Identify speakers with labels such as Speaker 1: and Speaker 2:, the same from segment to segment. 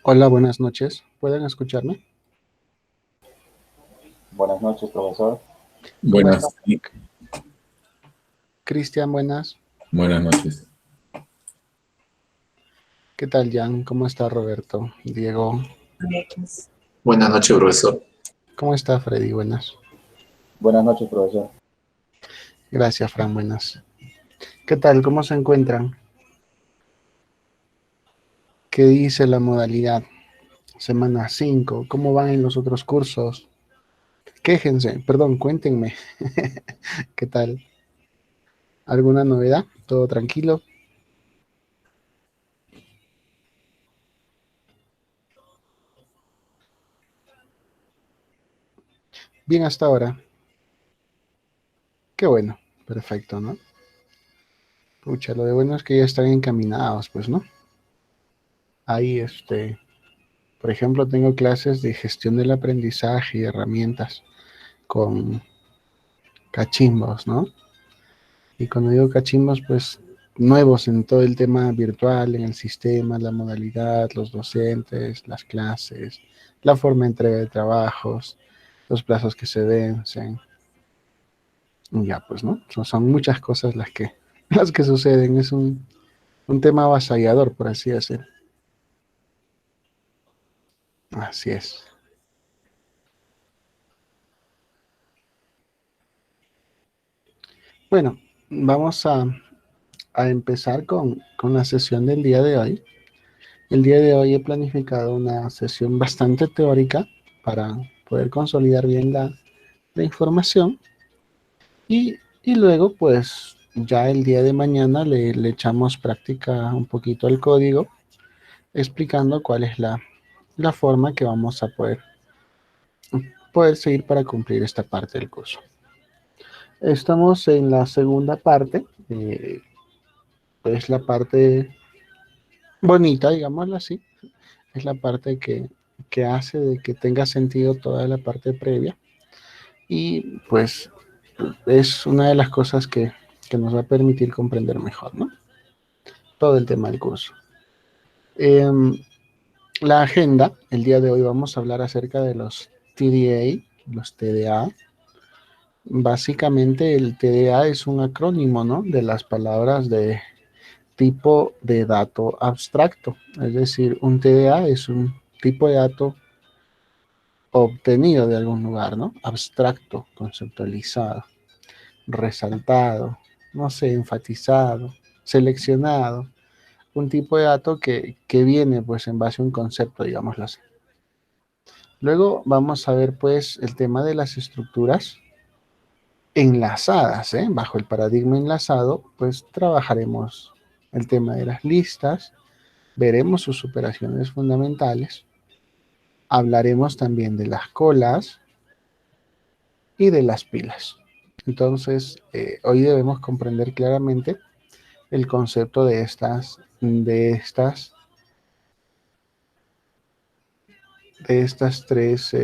Speaker 1: Hola, buenas noches. ¿Pueden escucharme?
Speaker 2: Buenas noches, profesor.
Speaker 1: ¿Cómo está?
Speaker 3: Buenas, sí,
Speaker 1: Cristian, buenas.
Speaker 3: buenas noches.
Speaker 1: ¿Qué tal, Jan? ¿Cómo está Roberto? Diego.
Speaker 4: Buenas noches, profesor.
Speaker 1: ¿Cómo está Freddy? Buenas.
Speaker 2: Buenas noches, profesor.
Speaker 1: Gracias, Fran. Buenas. ¿Qué tal? ¿Cómo se encuentran? ¿Qué dice la modalidad? Semana 5. ¿Cómo van en los otros cursos? Quéjense. Perdón, cuéntenme. ¿Qué tal? ¿Alguna novedad? ¿Todo tranquilo? Bien hasta ahora. Qué bueno. Perfecto, ¿no? Pucha, lo de bueno es que ya están encaminados, pues, ¿no? Ahí, por ejemplo, tengo clases de gestión del aprendizaje y herramientas con cachimbos, ¿no? Y cuando digo cachimbos, pues nuevos en todo el tema virtual, en el sistema, la modalidad, los docentes, las clases, la forma de entrega de trabajos, los plazos que se vencen. Y ya, pues, ¿no? Son muchas cosas las que suceden. Es un tema avasallador, por así decirlo. Así es. Bueno, vamos a empezar con la sesión del día de hoy. El día de hoy he planificado una sesión bastante teórica para poder consolidar bien la información y luego pues ya el día de mañana le echamos práctica un poquito al código explicando cuál es la forma que vamos a poder seguir para cumplir esta parte del curso. Estamos en la segunda parte, es la parte bonita, digámoslo así, es la parte que hace de que tenga sentido toda la parte previa y pues es una de las cosas que nos va a permitir comprender mejor, ¿no? Todo el tema del curso. Eh, la agenda, el día de hoy vamos a hablar acerca de los TDA, los TDA. Básicamente el TDA es un acrónimo, ¿no? De las palabras de tipo de dato abstracto. Es decir, un TDA es un tipo de dato obtenido de algún lugar, ¿no? Abstracto, conceptualizado, resaltado, no sé, enfatizado, seleccionado, un tipo de dato que viene pues en base a un concepto, digámoslo así. Luego vamos a ver pues el tema de las estructuras enlazadas, ¿eh? Bajo el paradigma enlazado, pues trabajaremos el tema de las listas, veremos sus operaciones fundamentales, hablaremos también de las colas y de las pilas. Entonces, hoy debemos comprender claramente el concepto de estas tres,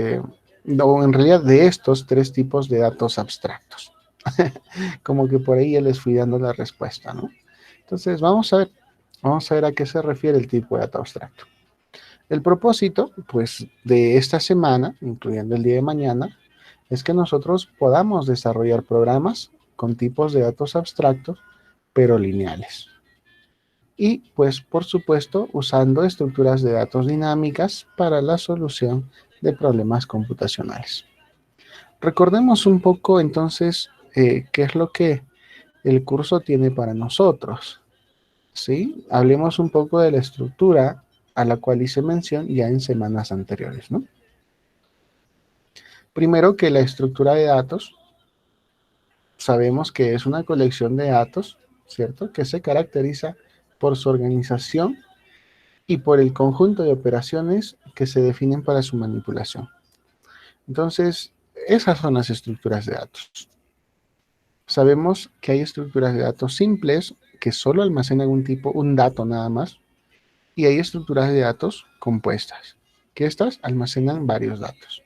Speaker 1: no, en realidad de estos tres tipos de datos abstractos. Como que por ahí ya les fui dando la respuesta, ¿no? Entonces, vamos a ver a qué se refiere el tipo de dato abstracto. El propósito, pues, de esta semana, incluyendo el día de mañana, es que nosotros podamos desarrollar programas con tipos de datos abstractos, pero lineales. Y pues por supuesto usando estructuras de datos dinámicas para la solución de problemas computacionales. Recordemos un poco entonces qué es lo que el curso tiene para nosotros. ¿Sí? Hablemos un poco de la estructura a la cual hice mención ya en semanas anteriores, ¿no? Primero que la estructura de datos, sabemos que es una colección de datos, ¿cierto? Que se caracteriza por su organización y por el conjunto de operaciones que se definen para su manipulación. Entonces, esas son las estructuras de datos. Sabemos que hay estructuras de datos simples que solo almacenan un dato nada más, y hay estructuras de datos compuestas, que estas almacenan varios datos.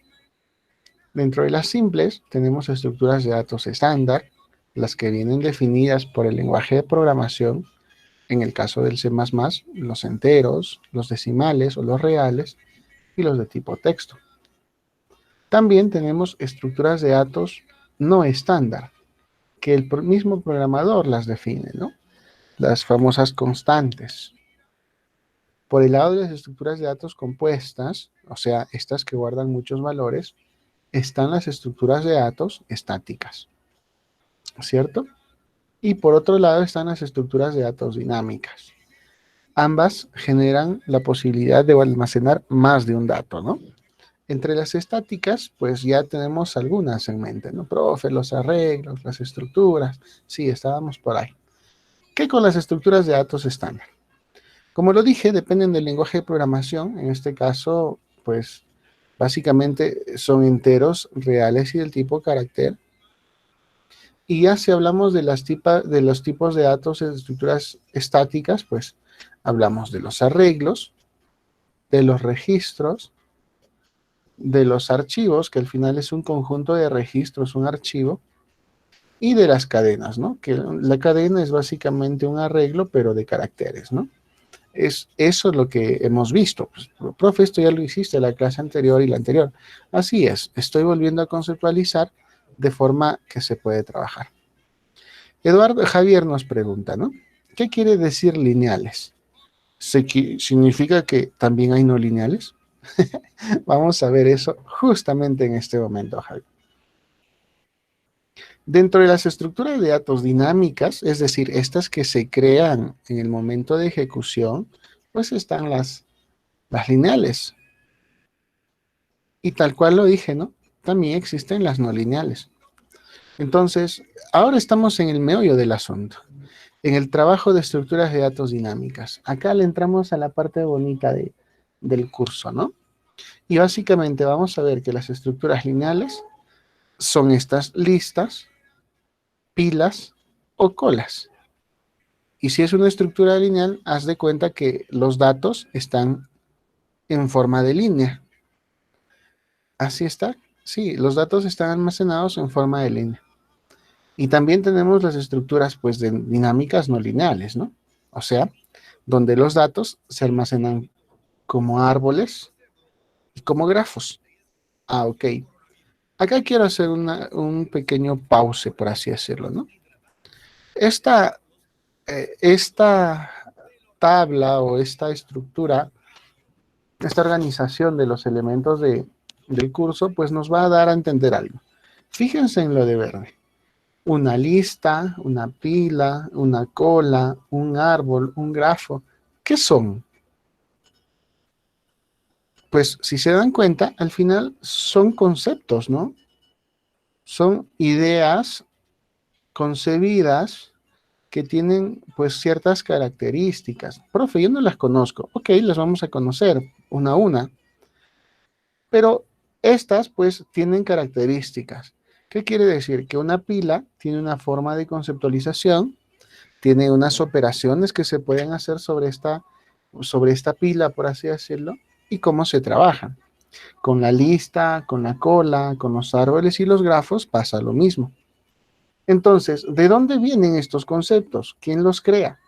Speaker 1: Dentro de las simples tenemos estructuras de datos estándar, las que vienen definidas por el lenguaje de programación, En el caso del C++, los enteros, los decimales o los reales y los de tipo texto. También tenemos estructuras de datos no estándar, que el mismo programador las define, ¿no? Las famosas constantes. Por el lado de las estructuras de datos compuestas, o sea, estas que guardan muchos valores, están las estructuras de datos estáticas, ¿cierto? Y por otro lado están las estructuras de datos dinámicas. Ambas generan la posibilidad de almacenar más de un dato, ¿no? Entre las estáticas, pues ya tenemos algunas en mente, ¿no? Profe, los arreglos, las estructuras, sí, estábamos por ahí. ¿Qué con las estructuras de datos estándar? Como lo dije, dependen del lenguaje de programación. En este caso, pues básicamente son enteros reales y del tipo carácter. Y ya si hablamos de los tipos de datos en estructuras estáticas, pues hablamos de los arreglos, de los registros, de los archivos, que al final es un conjunto de registros, un archivo, y de las cadenas, ¿no? Que la cadena es básicamente un arreglo, pero de caracteres, ¿no? Eso es lo que hemos visto. Pues, profe, esto ya lo hiciste en la clase anterior y la anterior. Así es, estoy volviendo a conceptualizar de forma que se puede trabajar. Eduardo Javier nos pregunta, ¿no? ¿Qué quiere decir lineales? ¿Significa que también hay no lineales? Vamos a ver eso justamente en este momento, Javier. Dentro de las estructuras de datos dinámicas, es decir, estas que se crean en el momento de ejecución, pues están las lineales. Y tal cual lo dije, ¿no? También existen las no lineales. Entonces, ahora estamos en el meollo del asunto, en el trabajo de estructuras de datos dinámicas. Acá le entramos a la parte bonita del curso, ¿no? Y básicamente vamos a ver que las estructuras lineales son estas listas, pilas o colas. Y si es una estructura lineal, haz de cuenta que los datos están en forma de línea. Así está. Sí, los datos están almacenados en forma de línea. Y también tenemos las estructuras pues de dinámicas no lineales, ¿no? O sea, donde los datos se almacenan como árboles y como grafos. Ah, ok. Acá quiero hacer un pequeño pause, por así decirlo, ¿no? Esta tabla o esta estructura, esta organización de los elementos del curso, pues nos va a dar a entender algo. Fíjense en lo de verde. Una lista, una pila, una cola, un árbol, un grafo. ¿Qué son? Pues si se dan cuenta, al final son conceptos, ¿no? Son ideas concebidas que tienen pues ciertas características. Profe, yo no las conozco. Ok, las vamos a conocer una a una. Pero estas pues tienen características. ¿Qué quiere decir? Que una pila tiene una forma de conceptualización, tiene unas operaciones que se pueden hacer sobre esta pila, por así decirlo, y cómo se trabaja. Con la lista, con la cola, con los árboles y los grafos pasa lo mismo. Entonces, ¿de dónde vienen estos conceptos? ¿Quién los crea?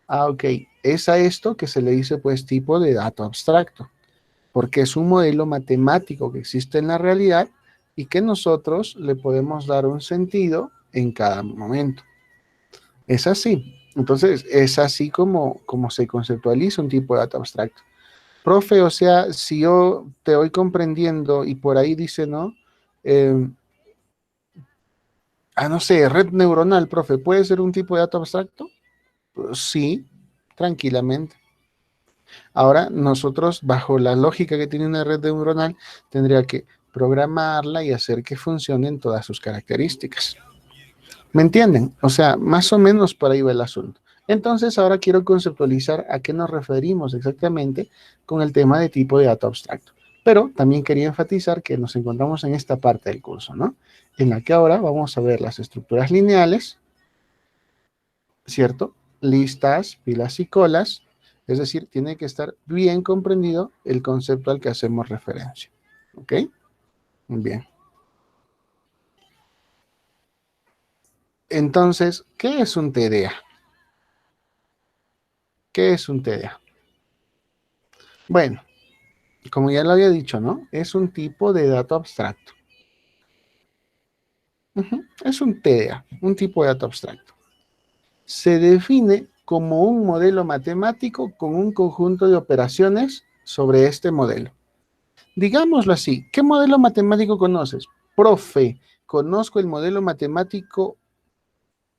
Speaker 1: Ah, ok, es a esto que se le dice pues tipo de dato abstracto, porque es un modelo matemático que existe en la realidad y que nosotros le podemos dar un sentido en cada momento. Es así. Entonces, es así como se conceptualiza un tipo de dato abstracto. Profe, o sea, si yo te voy comprendiendo y por ahí dice, ¿no? Eh, no sé, red neuronal, profe, ¿puede ser un tipo de dato abstracto? Pues sí, tranquilamente. Ahora, nosotros, bajo la lógica que tiene una red neuronal, tendría que programarla y hacer que funcione en todas sus características. ¿Me entienden? O sea, más o menos por ahí va el asunto. Entonces, ahora quiero conceptualizar a qué nos referimos exactamente con el tema de tipo de dato abstracto. Pero también quería enfatizar que nos encontramos en esta parte del curso, ¿no? En la que ahora vamos a ver las estructuras lineales, ¿cierto? Listas, pilas y colas. Es decir, tiene que estar bien comprendido el concepto al que hacemos referencia. ¿Ok? Bien. Entonces, ¿qué es un TDA? ¿Qué es un TDA? Bueno, como ya lo había dicho, ¿no? Es un tipo de dato abstracto. Es un TDA, un tipo de dato abstracto. Se define como un modelo matemático con un conjunto de operaciones sobre este modelo. Digámoslo así, ¿qué modelo matemático conoces? Profe, conozco el modelo matemático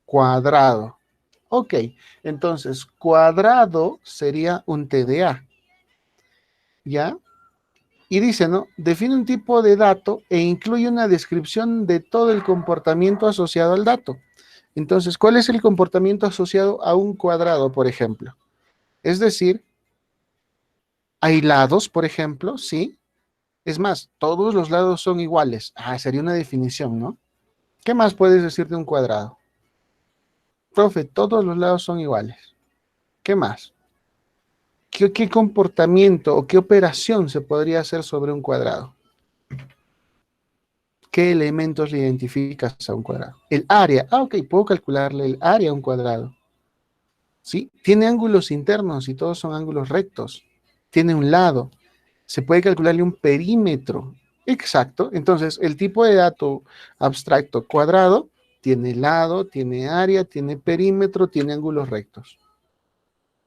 Speaker 1: cuadrado. Ok, entonces cuadrado sería un TDA, ¿ya? Y dice, ¿no? Define un tipo de dato e incluye una descripción de todo el comportamiento asociado al dato. Entonces, ¿cuál es el comportamiento asociado a un cuadrado, por ejemplo? Es decir, hay lados, por ejemplo, ¿sí? Es más, todos los lados son iguales. Ah, sería una definición, ¿no? ¿Qué más puedes decir de un cuadrado? Profe, todos los lados son iguales. ¿Qué más? ¿Qué comportamiento o qué operación se podría hacer sobre un cuadrado? ¿Qué elementos le identificas a un cuadrado? El área. Ah, ok, puedo calcularle el área a un cuadrado. ¿Sí? Tiene ángulos internos y todos son ángulos rectos. Tiene un lado. Se puede calcularle un perímetro. Exacto. Entonces, el tipo de dato abstracto cuadrado tiene lado, tiene área, tiene perímetro, tiene ángulos rectos.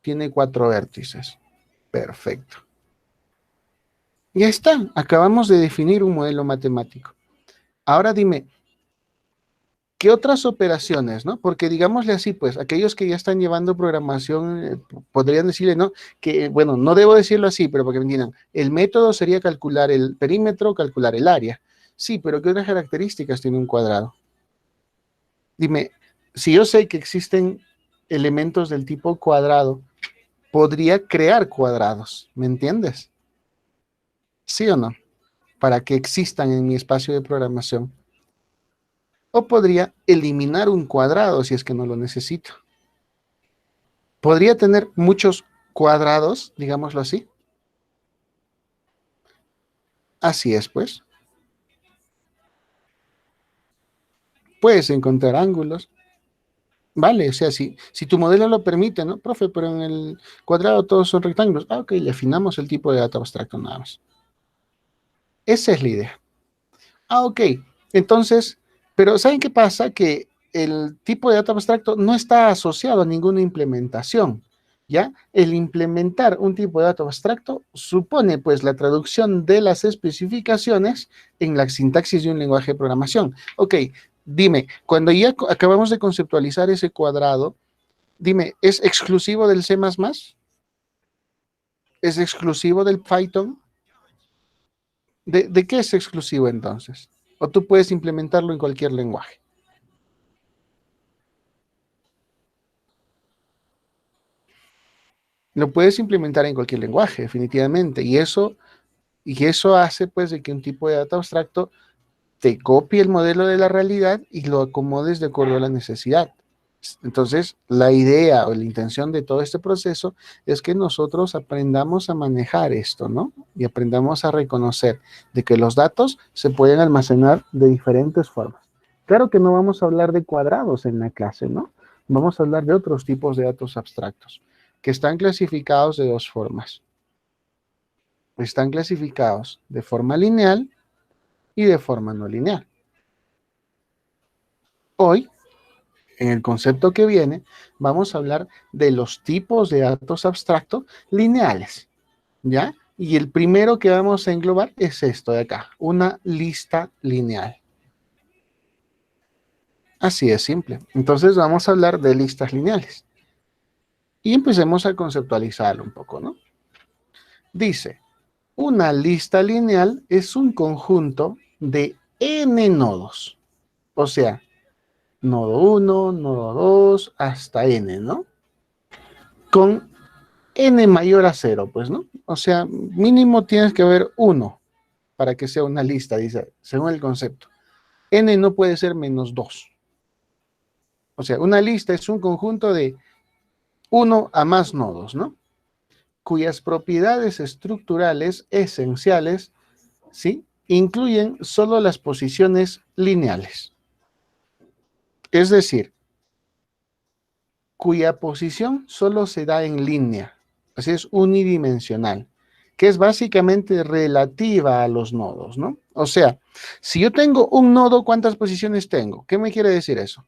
Speaker 1: Tiene 4 vértices. Perfecto. Ya está. Acabamos de definir un modelo matemático. Ahora dime, ¿qué otras operaciones, no? Porque digámosle así, pues, aquellos que ya están llevando programación podrían decirle, ¿no? Que, bueno, no debo decirlo así, pero porque me entiendan, el método sería calcular el perímetro, calcular el área. Sí, pero ¿qué otras características tiene un cuadrado? Dime, si yo sé que existen elementos del tipo cuadrado, podría crear cuadrados, ¿me entiendes? ¿Sí o no? Para que existan en mi espacio de programación. O podría eliminar un cuadrado si es que no lo necesito. Podría tener muchos cuadrados, digámoslo así. Así es, pues. Puedes encontrar ángulos. Vale, o sea, si tu modelo lo permite, ¿no? Profe, pero en el cuadrado todos son rectángulos. Ah, ok, le afinamos el tipo de dato abstracto nada más. Esa es la idea. Ah, ok. Entonces, pero ¿saben qué pasa? Que el tipo de dato abstracto no está asociado a ninguna implementación, ¿ya? El implementar un tipo de dato abstracto supone, pues, la traducción de las especificaciones en la sintaxis de un lenguaje de programación. Ok, dime, cuando ya acabamos de conceptualizar ese cuadrado, dime, ¿es exclusivo del C++? ¿Es exclusivo del Python? ¿De qué es exclusivo entonces? ¿O tú puedes implementarlo en cualquier lenguaje? Lo puedes implementar en cualquier lenguaje, definitivamente. Y eso hace, pues, de que un tipo de dato abstracto te copie el modelo de la realidad y lo acomodes de acuerdo a la necesidad. Entonces, la idea o la intención de todo este proceso es que nosotros aprendamos a manejar esto, ¿no? Y aprendamos a reconocer de que los datos se pueden almacenar de diferentes formas. Claro que no vamos a hablar de cuadrados en la clase, ¿no? Vamos a hablar de otros tipos de datos abstractos que están clasificados de 2 formas. Están clasificados de forma lineal y de forma no lineal. Hoy, en el concepto que viene, vamos a hablar de los tipos de datos abstractos lineales, ¿ya? Y el primero que vamos a englobar es esto de acá, una lista lineal. Así es simple. Entonces vamos a hablar de listas lineales. Y empecemos a conceptualizarlo un poco, ¿no? Dice, una lista lineal es un conjunto de n nodos. O sea, nodo 1, nodo 2, hasta n, ¿no? Con n mayor a 0, pues, ¿no? O sea, mínimo tienes que haber 1 para que sea una lista, dice, según el concepto. N no puede ser menos 2. O sea, una lista es un conjunto de 1 a más nodos, ¿no? Cuyas propiedades estructurales esenciales, ¿sí? Incluyen solo las posiciones lineales. Es decir, cuya posición solo se da en línea, así es unidimensional, que es básicamente relativa a los nodos, ¿no? O sea, si yo tengo un nodo, ¿cuántas posiciones tengo? ¿Qué me quiere decir eso?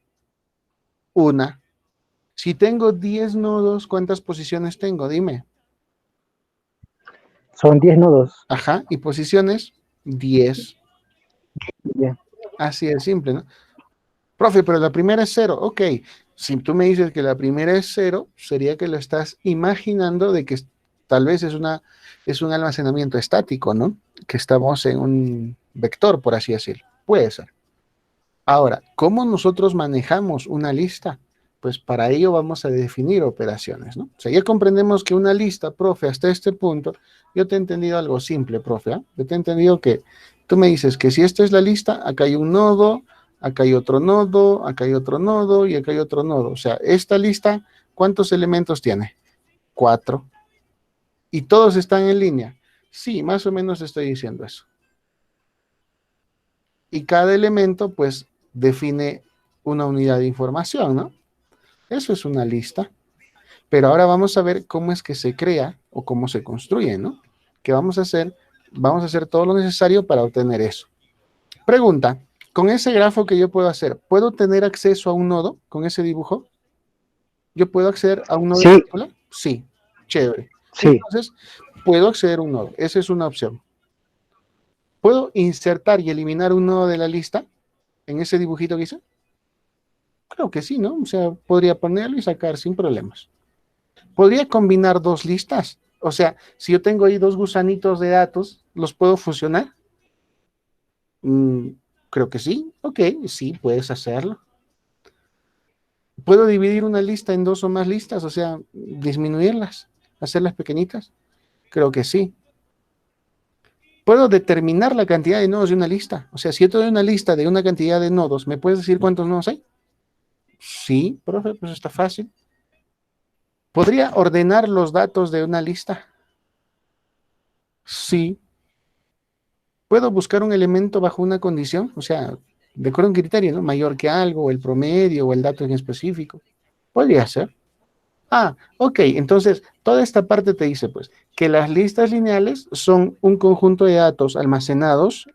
Speaker 1: Una. Si tengo 10 nodos, ¿cuántas posiciones tengo? Dime.
Speaker 3: Son 10 nodos.
Speaker 1: Ajá, y posiciones 10.
Speaker 3: Bien.
Speaker 1: Así de simple, ¿no? Profe, pero la primera es 0. Ok, si tú me dices que la primera es 0, sería que lo estás imaginando de que tal vez es un almacenamiento estático, ¿no? Que estamos en un vector, por así decirlo. Puede ser. Ahora, ¿cómo nosotros manejamos una lista? Pues para ello vamos a definir operaciones, ¿no? O sea, ya comprendemos que una lista, profe, hasta este punto, yo te he entendido algo simple, profe, ¿eh? Yo te he entendido que tú me dices que si esta es la lista, acá hay un nodo, acá hay otro nodo, acá hay otro nodo y acá hay otro nodo. O sea, esta lista, ¿cuántos elementos tiene? 4. ¿Y todos están en línea? Sí, más o menos estoy diciendo eso. Y cada elemento, pues, define una unidad de información, ¿no? Eso es una lista. Pero ahora vamos a ver cómo es que se crea o cómo se construye, ¿no? ¿Qué vamos a hacer? Vamos a hacer todo lo necesario para obtener eso. Pregunta, con ese grafo que yo puedo hacer, ¿puedo tener acceso a un nodo con ese dibujo? ¿Yo puedo acceder a un nodo
Speaker 3: Sí.
Speaker 1: particular? Sí, chévere.
Speaker 3: Sí.
Speaker 1: Entonces, puedo acceder a un nodo. Esa es una opción. ¿Puedo insertar y eliminar un nodo de la lista en ese dibujito que hice? Creo que sí, ¿no? O sea, podría ponerlo y sacar sin problemas. ¿Podría combinar dos listas? O sea, si yo tengo ahí dos gusanitos de datos, ¿los puedo fusionar? Creo que sí. Ok, sí, puedes hacerlo. ¿Puedo dividir una lista en dos o más listas? O sea, disminuirlas, hacerlas pequeñitas. Creo que sí. ¿Puedo determinar la cantidad de nodos de una lista? O sea, si yo te doy una lista de una cantidad de nodos, ¿me puedes decir cuántos nodos hay? Sí, profe, pues está fácil. ¿Podría ordenar los datos de una lista? Sí. ¿Puedo buscar un elemento bajo una condición? O sea, de acuerdo a un criterio, ¿no? Mayor que algo, o el promedio, o el dato en específico. Podría ser. Ah, ok. Entonces, toda esta parte te dice, pues, que las listas lineales son un conjunto de datos almacenados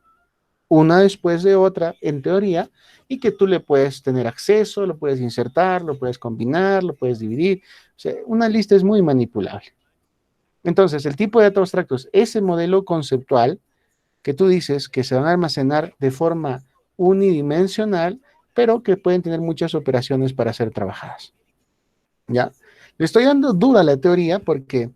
Speaker 1: una después de otra, en teoría, y que tú le puedes tener acceso, lo puedes insertar, lo puedes combinar, lo puedes dividir. O sea, una lista es muy manipulable. Entonces, el tipo de datos abstractos, ese modelo conceptual que tú dices que se van a almacenar de forma unidimensional, pero que pueden tener muchas operaciones para ser trabajadas. ¿Ya? Le estoy dando dura a la teoría porque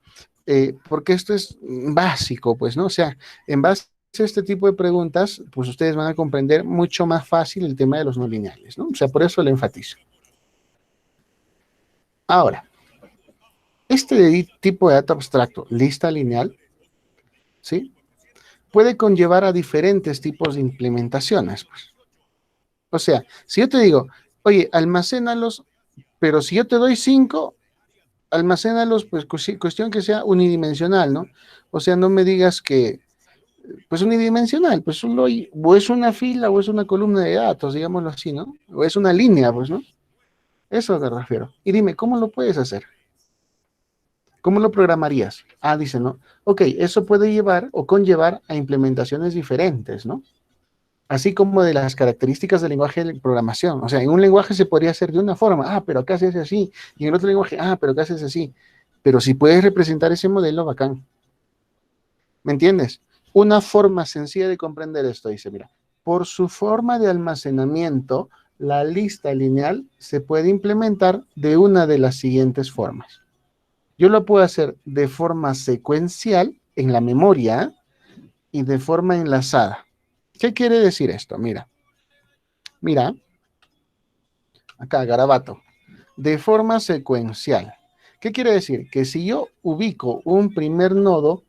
Speaker 1: esto es básico, pues, ¿no? O sea, en base a este tipo de preguntas, pues ustedes van a comprender mucho más fácil el tema de los no lineales, ¿no? O sea, por eso lo enfatizo. Ahora, este tipo de dato abstracto, lista lineal, ¿sí? Puede conllevar a diferentes tipos de implementaciones, pues. O sea, si yo te digo, oye, almacénalos, pero si yo te doy 5, almacénalos, pues cuestión que sea unidimensional, ¿no? O sea, no me digas que, pues unidimensional, pues solo o es una fila o es una columna de datos, digámoslo así, ¿no? O es una línea, pues, ¿no? Eso me refiero. Y dime, ¿cómo lo puedes hacer? ¿Cómo lo programarías? Ah, dice, ¿no? Ok, eso puede llevar o conllevar a implementaciones diferentes, ¿no? Así como de las características del lenguaje de programación. O sea, en un lenguaje se podría hacer de una forma, pero acá se hace así. Y en el otro lenguaje, pero acá se hace así. Pero si puedes representar ese modelo, bacán. ¿Me entiendes? Una forma sencilla de comprender esto, dice, mira, por su forma de almacenamiento, la lista lineal se puede implementar de una de las siguientes formas. Yo lo puedo hacer de forma secuencial en la memoria y de forma enlazada. ¿Qué quiere decir esto? Mira, acá, garabato, de forma secuencial. ¿Qué quiere decir? Que si yo ubico un primer nodo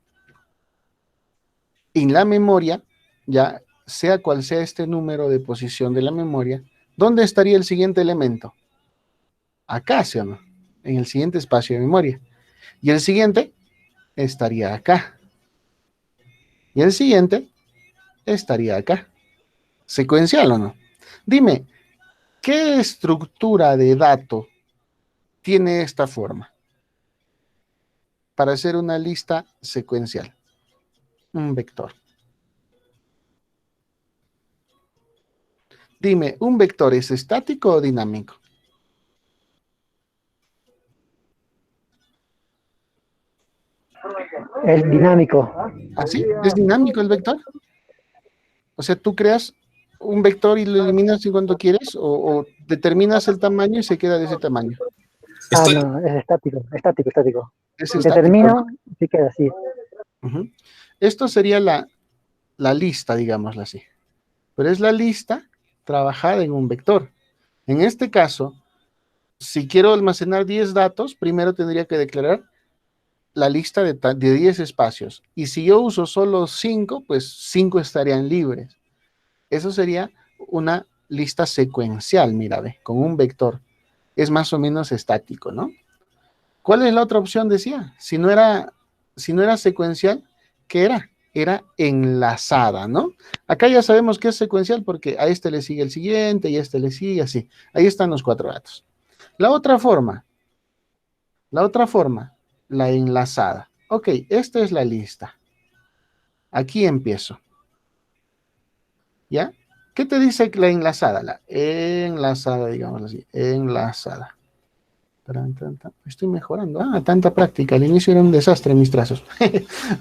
Speaker 1: en la memoria, ya sea cual sea este número de posición de la memoria, ¿dónde estaría el siguiente elemento? Acá, ¿sí o no? En el siguiente espacio de memoria. Y el siguiente estaría acá. Y el siguiente estaría acá. ¿Secuencial o no? Dime, ¿qué estructura de dato tiene esta forma para hacer una lista secuencial. Un vector. Dime, ¿un vector es estático o dinámico?
Speaker 3: Es dinámico.
Speaker 1: ¿Así? ¿Es dinámico el vector? O sea, tú creas un vector y lo eliminas en cuanto quieres, o determinas el tamaño y se queda de ese tamaño.
Speaker 3: No, es estático, estático.
Speaker 1: Es estático,
Speaker 3: Determino,
Speaker 1: ¿no?
Speaker 3: sí queda así.
Speaker 1: Esto sería la lista, digámoslo así. Pero es la lista trabajada en un vector. En este caso, si quiero almacenar 10 datos, primero tendría que declarar la lista de 10 espacios. Y si yo uso solo 5, pues 5 estarían libres. Eso sería una lista secuencial, mira, ve, con un vector. Es más o menos estático, ¿no? ¿Cuál es la otra opción? Decía, si no era secuencial, ¿qué era? Era enlazada, ¿no? Acá ya sabemos que es secuencial porque a este le sigue el siguiente y a este le sigue así. Ahí están los 4 datos. La otra forma, la enlazada. Ok, esta es la lista. Aquí empiezo. ¿Ya? ¿Qué te dice la enlazada? La enlazada, digamos así, enlazada. Estoy mejorando. Tanta práctica. Al inicio era un desastre mis trazos.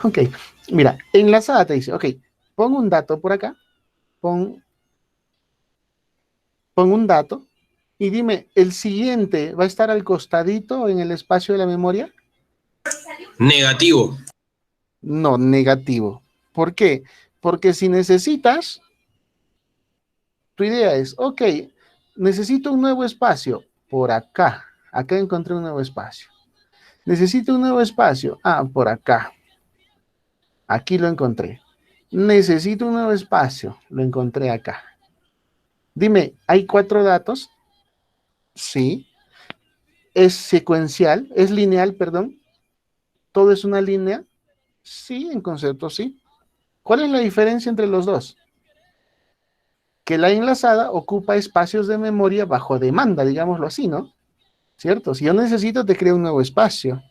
Speaker 1: Ok, mira, enlazada te dice, ok, pon un dato por acá, pon un dato y dime, ¿el siguiente va a estar al costadito en el espacio de la memoria?
Speaker 4: Negativo.
Speaker 1: No, negativo. ¿Por qué? Porque si necesitas, tu idea es, ok, necesito un nuevo espacio por acá. Acá encontré un nuevo espacio. Necesito un nuevo espacio. Por acá. Aquí lo encontré. Necesito un nuevo espacio. Lo encontré acá. Dime, ¿hay 4 datos? Sí. ¿Es secuencial? ¿Es lineal, perdón? ¿Todo es una línea? Sí, en concepto sí. ¿Cuál es la diferencia entre los dos? Que la enlazada ocupa espacios de memoria bajo demanda, digámoslo así, ¿no? ¿Cierto? Si yo necesito, te creo un nuevo espacio.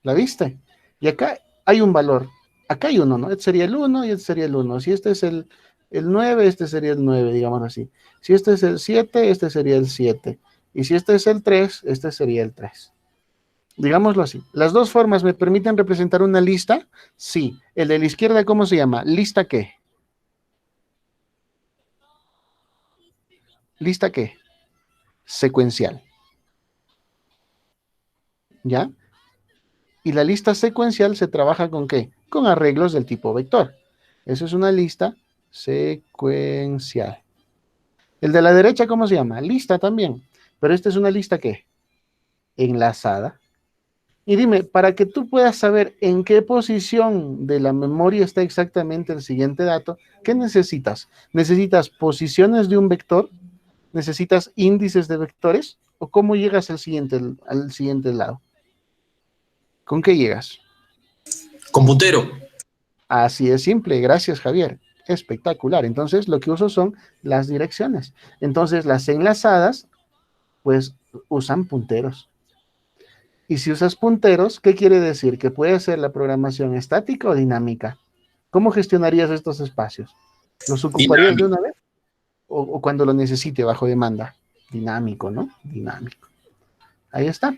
Speaker 1: ¿La viste? Y acá hay un valor. Acá hay uno, ¿no? Este sería el 1 y este sería el 1. Si este es el 9, este sería el 9, digamos así. Si este es el 7, este sería el 7. Y si este es el 3, este sería el 3. Digámoslo así. ¿Las dos formas me permiten representar una lista? Sí. El de la izquierda, ¿cómo se llama? ¿Lista qué? ¿Lista qué? Secuencial. ¿Ya? Y la lista secuencial se trabaja ¿con qué? Con arreglos del tipo vector. Eso es una lista secuencial. El de la derecha, ¿cómo se llama? Lista también. Pero esta es una lista ¿qué? Enlazada. Y dime, para que tú puedas saber en qué posición de la memoria está exactamente el siguiente dato, ¿qué necesitas? ¿Necesitas posiciones de un vector? ¿Necesitas índices de vectores? ¿O cómo llegas al siguiente lado? ¿Con qué llegas?
Speaker 4: Con puntero.
Speaker 1: Así es simple, gracias Javier. Espectacular. Entonces lo que uso son las direcciones. Entonces las enlazadas, pues usan punteros. Y si usas punteros, ¿qué quiere decir? Que puede ser la programación estática o dinámica. ¿Cómo gestionarías estos espacios? ¿Los ocuparías de una vez? ¿O cuando lo necesite bajo demanda? Dinámico, ¿no? Dinámico. Ahí está.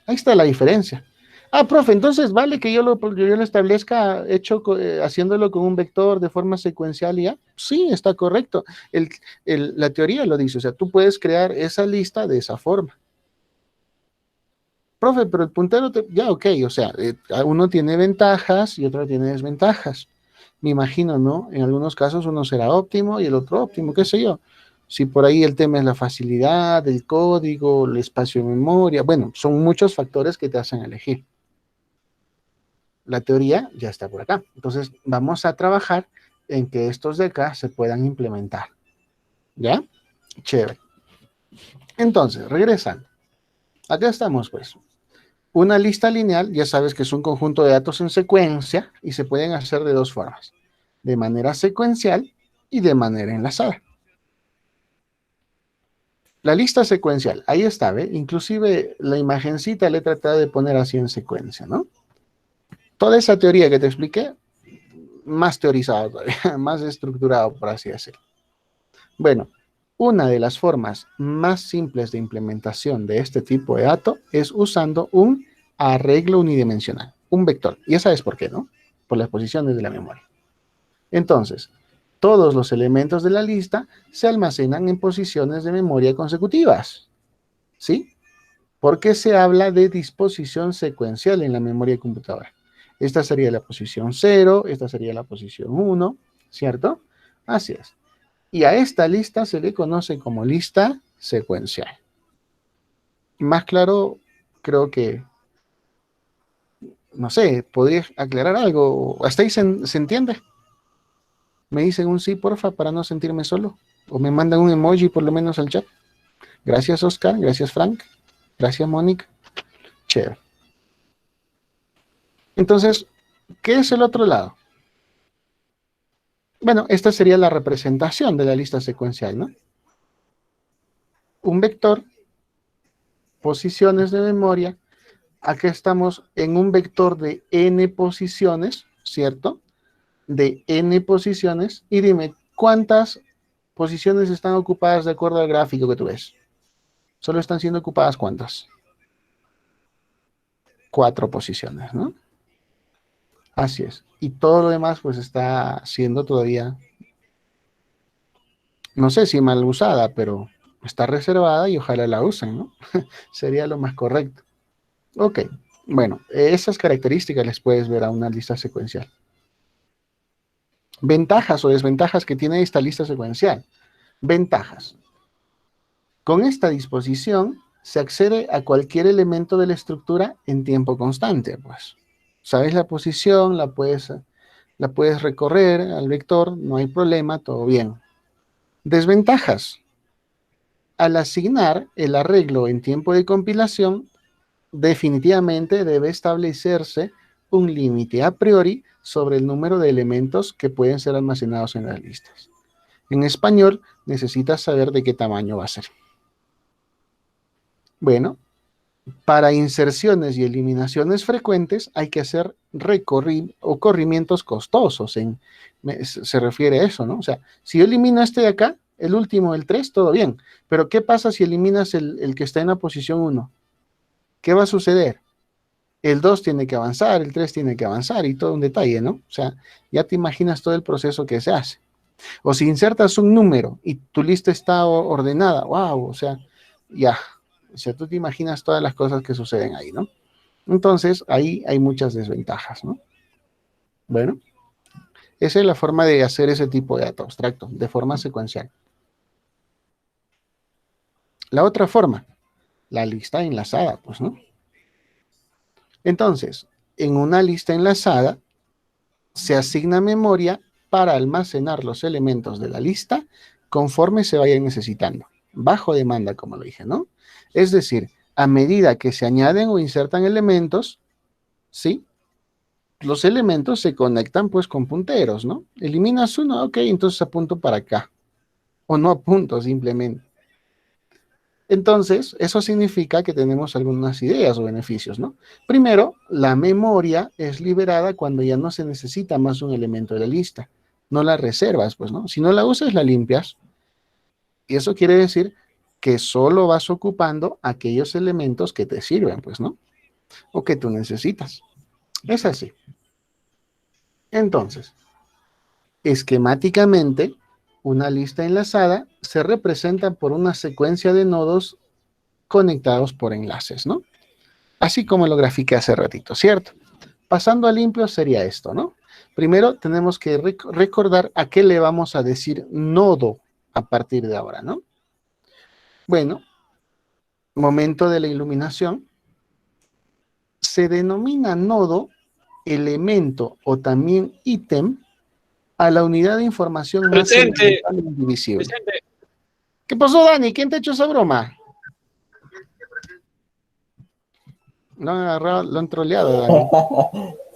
Speaker 1: Ahí está la diferencia. Profe, entonces vale que yo lo establezca haciéndolo con un vector de forma secuencial y ya. Sí, está correcto. La teoría lo dice, o sea, tú puedes crear esa lista de esa forma. Profe, pero el puntero, ya, ok, o sea, uno tiene ventajas y otro tiene desventajas. Me imagino, ¿no? En algunos casos uno será óptimo y el otro óptimo, qué sé yo. Si por ahí el tema es la facilidad, el código, el espacio de memoria, bueno, son muchos factores que te hacen elegir. La teoría ya está por acá. Entonces, vamos a trabajar en que estos de acá se puedan implementar. ¿Ya? Chévere. Entonces, regresando. Acá estamos, pues. Una lista lineal, ya sabes que es un conjunto de datos en secuencia y se pueden hacer de 2 formas. De manera secuencial y de manera enlazada. La lista secuencial, ahí está, ¿ve? Inclusive la imagencita le he tratado de poner así en secuencia, ¿no? Toda esa teoría que te expliqué, más teorizado todavía, más estructurado, por así decirlo. Bueno, una de las formas más simples de implementación de este tipo de dato es usando un arreglo unidimensional, un vector. Ya sabes por qué, ¿no? Por las posiciones de la memoria. Entonces, todos los elementos de la lista se almacenan en posiciones de memoria consecutivas, ¿sí? Porque se habla de disposición secuencial en la memoria de computadora. Esta sería la posición 0, esta sería la posición 1, ¿cierto? Así es. Y a esta lista se le conoce como lista secuencial. Más claro, creo que, no sé, ¿podría aclarar algo? ¿Hasta ahí se entiende? Me dicen un sí, porfa, para no sentirme solo. O me mandan un emoji por lo menos al chat. Gracias, Oscar. Gracias, Frank. Gracias, Mónica. Chévere. Entonces, ¿qué es el otro lado? Bueno, esta sería la representación de la lista secuencial, ¿no? Un vector, posiciones de memoria. Acá estamos en un vector de n posiciones, ¿cierto? De n posiciones. Y dime, ¿cuántas posiciones están ocupadas de acuerdo al gráfico que tú ves? Solo están siendo ocupadas ¿cuántas? 4 posiciones, ¿no? Así es. Y todo lo demás pues está siendo todavía, no sé si mal usada, pero está reservada y ojalá la usen, ¿no? Sería lo más correcto. Ok, bueno, esas características les puedes ver a una lista secuencial. Ventajas o desventajas que tiene esta lista secuencial. Ventajas. Con esta disposición se accede a cualquier elemento de la estructura en tiempo constante, pues. Sabes la posición, la puedes recorrer al vector, no hay problema, todo bien. Desventajas. Al asignar el arreglo en tiempo de compilación, definitivamente debe establecerse un límite a priori sobre el número de elementos que pueden ser almacenados en las listas. En español, necesitas saber de qué tamaño va a ser. Bueno, para inserciones y eliminaciones frecuentes hay que hacer corrimientos costosos. Se refiere a eso, ¿no? O sea, si yo elimino este de acá, el último, el 3, todo bien. Pero ¿qué pasa si eliminas el que está en la posición 1? ¿Qué va a suceder? El 2 tiene que avanzar, el 3 tiene que avanzar y todo un detalle, ¿no? O sea, ya te imaginas todo el proceso que se hace. O si insertas un número y tu lista está ordenada, wow, o sea, ya. O sea, tú te imaginas todas las cosas que suceden ahí, ¿no? Entonces, ahí hay muchas desventajas, ¿no? Bueno, esa es la forma de hacer ese tipo de dato abstracto, de forma secuencial. La otra forma, la lista enlazada, pues, ¿no? Entonces, en una lista enlazada, se asigna memoria para almacenar los elementos de la lista conforme se vayan necesitando, bajo demanda, como lo dije, ¿no? Es decir, a medida que se añaden o insertan elementos, ¿sí? Los elementos se conectan pues con punteros, ¿no? Eliminas uno, ok, entonces apunto para acá. O no apunto simplemente. Entonces, eso significa que tenemos algunas ideas o beneficios, ¿no? Primero, la memoria es liberada cuando ya no se necesita más un elemento de la lista. No la reservas, pues, ¿no? Si no la usas, la limpias. Y eso quiere decir que solo vas ocupando aquellos elementos que te sirven, pues, ¿no? O que tú necesitas. Es así. Entonces, esquemáticamente, una lista enlazada se representa por una secuencia de nodos conectados por enlaces, ¿no? Así como lo grafiqué hace ratito, ¿cierto? Pasando a limpio sería esto, ¿no? Primero tenemos que recordar a qué le vamos a decir nodo a partir de ahora, ¿no? Bueno, momento de la iluminación. Se denomina nodo, elemento o también ítem a la unidad de información más
Speaker 4: Presente.
Speaker 1: elemental e indivisible.
Speaker 4: Presente.
Speaker 1: ¿Qué pasó, Dani? ¿Quién te ha hecho esa broma? Lo han agarrado, lo han troleado, Dani.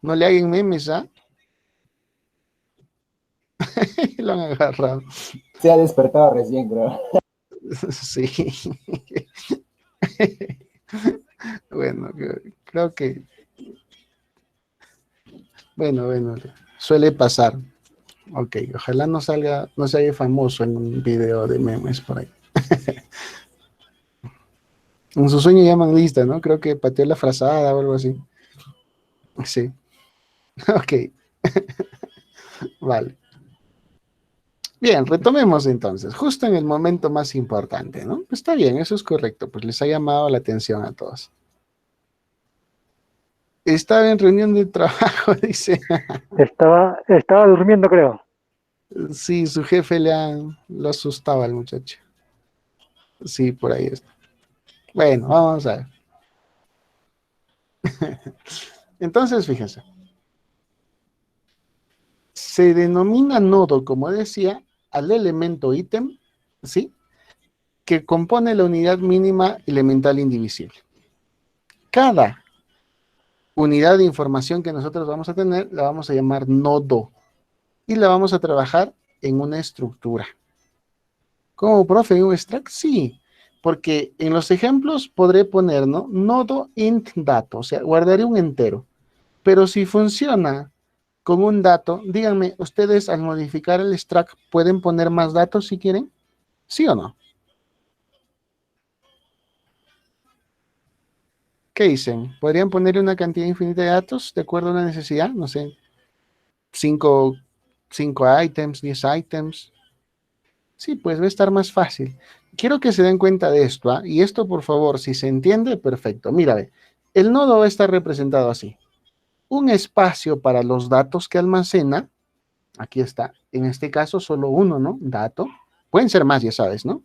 Speaker 1: No le hagan memes, ¿ah? Lo han agarrado.
Speaker 2: Se ha despertado recién, creo.
Speaker 1: Sí. Bueno, creo que, bueno, suele pasar. Ok, ojalá no salga, no se haga famoso en un video de memes por ahí. En su sueño llaman lista, ¿no? Creo que pateó la frazada o algo así. Sí. Ok, vale. Bien, retomemos entonces, justo en el momento más importante, ¿no? Está bien, eso es correcto, pues les ha llamado la atención a todos. Estaba en reunión de trabajo, dice.
Speaker 3: Estaba durmiendo, creo.
Speaker 1: Sí, su jefe lo asustaba al muchacho. Sí, por ahí está. Bueno, vamos a ver. Entonces, fíjense. Se denomina nodo, como decía, al elemento ítem, ¿sí? Que compone la unidad mínima elemental indivisible. Cada unidad de información que nosotros vamos a tener la vamos a llamar nodo y la vamos a trabajar en una estructura. ¿Cómo, profe? ¿Un extract? Sí, porque en los ejemplos podré poner, ¿no? Nodo int dato, o sea, guardaré un entero. Pero si funciona con un dato, díganme, ¿ustedes al modificar el extract pueden poner más datos si quieren? ¿Sí o no? ¿Qué dicen? ¿Podrían ponerle una cantidad infinita de datos de acuerdo a una necesidad? No sé, 5 items, 10 items. Sí, pues va a estar más fácil. Quiero que se den cuenta de esto, ¿ah? Y esto, por favor, si se entiende, perfecto. Mira, ve, el nodo va a estar representado así. Un espacio para los datos que almacena. Aquí está. En este caso, solo uno, ¿no? Dato. Pueden ser más, ya sabes, ¿no?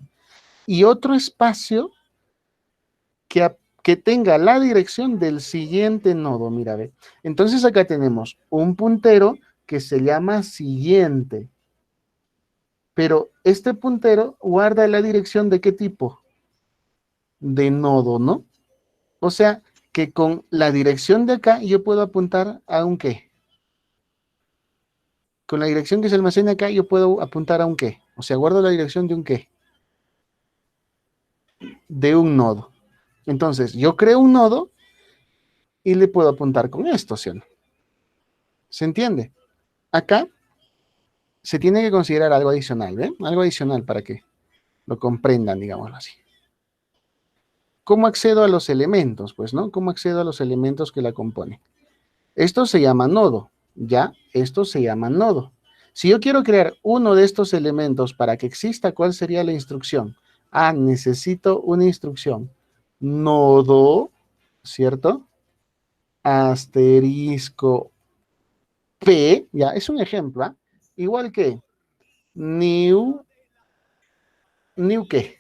Speaker 1: Y otro espacio que tenga la dirección del siguiente nodo. Mira, ve. Entonces acá tenemos un puntero que se llama siguiente. Pero este puntero guarda la dirección de qué tipo? De nodo, ¿no? O sea, que con la dirección de acá yo puedo apuntar a un qué. Con la dirección que se almacena acá yo puedo apuntar a un qué. O sea, guardo la dirección de un qué. De un nodo. Entonces, yo creo un nodo y le puedo apuntar con esto, ¿sí o no? ¿Se entiende? Acá se tiene que considerar algo adicional, ¿ven? Algo adicional para que lo comprendan, digámoslo así. ¿Cómo accedo a los elementos? Pues, ¿no? ¿Cómo accedo a los elementos que la componen? Esto se llama nodo, ¿ya? Esto se llama nodo. Si yo quiero crear uno de estos elementos para que exista, ¿cuál sería la instrucción? Ah, necesito una instrucción. Nodo, ¿cierto? Asterisco P, ya, es un ejemplo, ¿ah? Igual que new qué,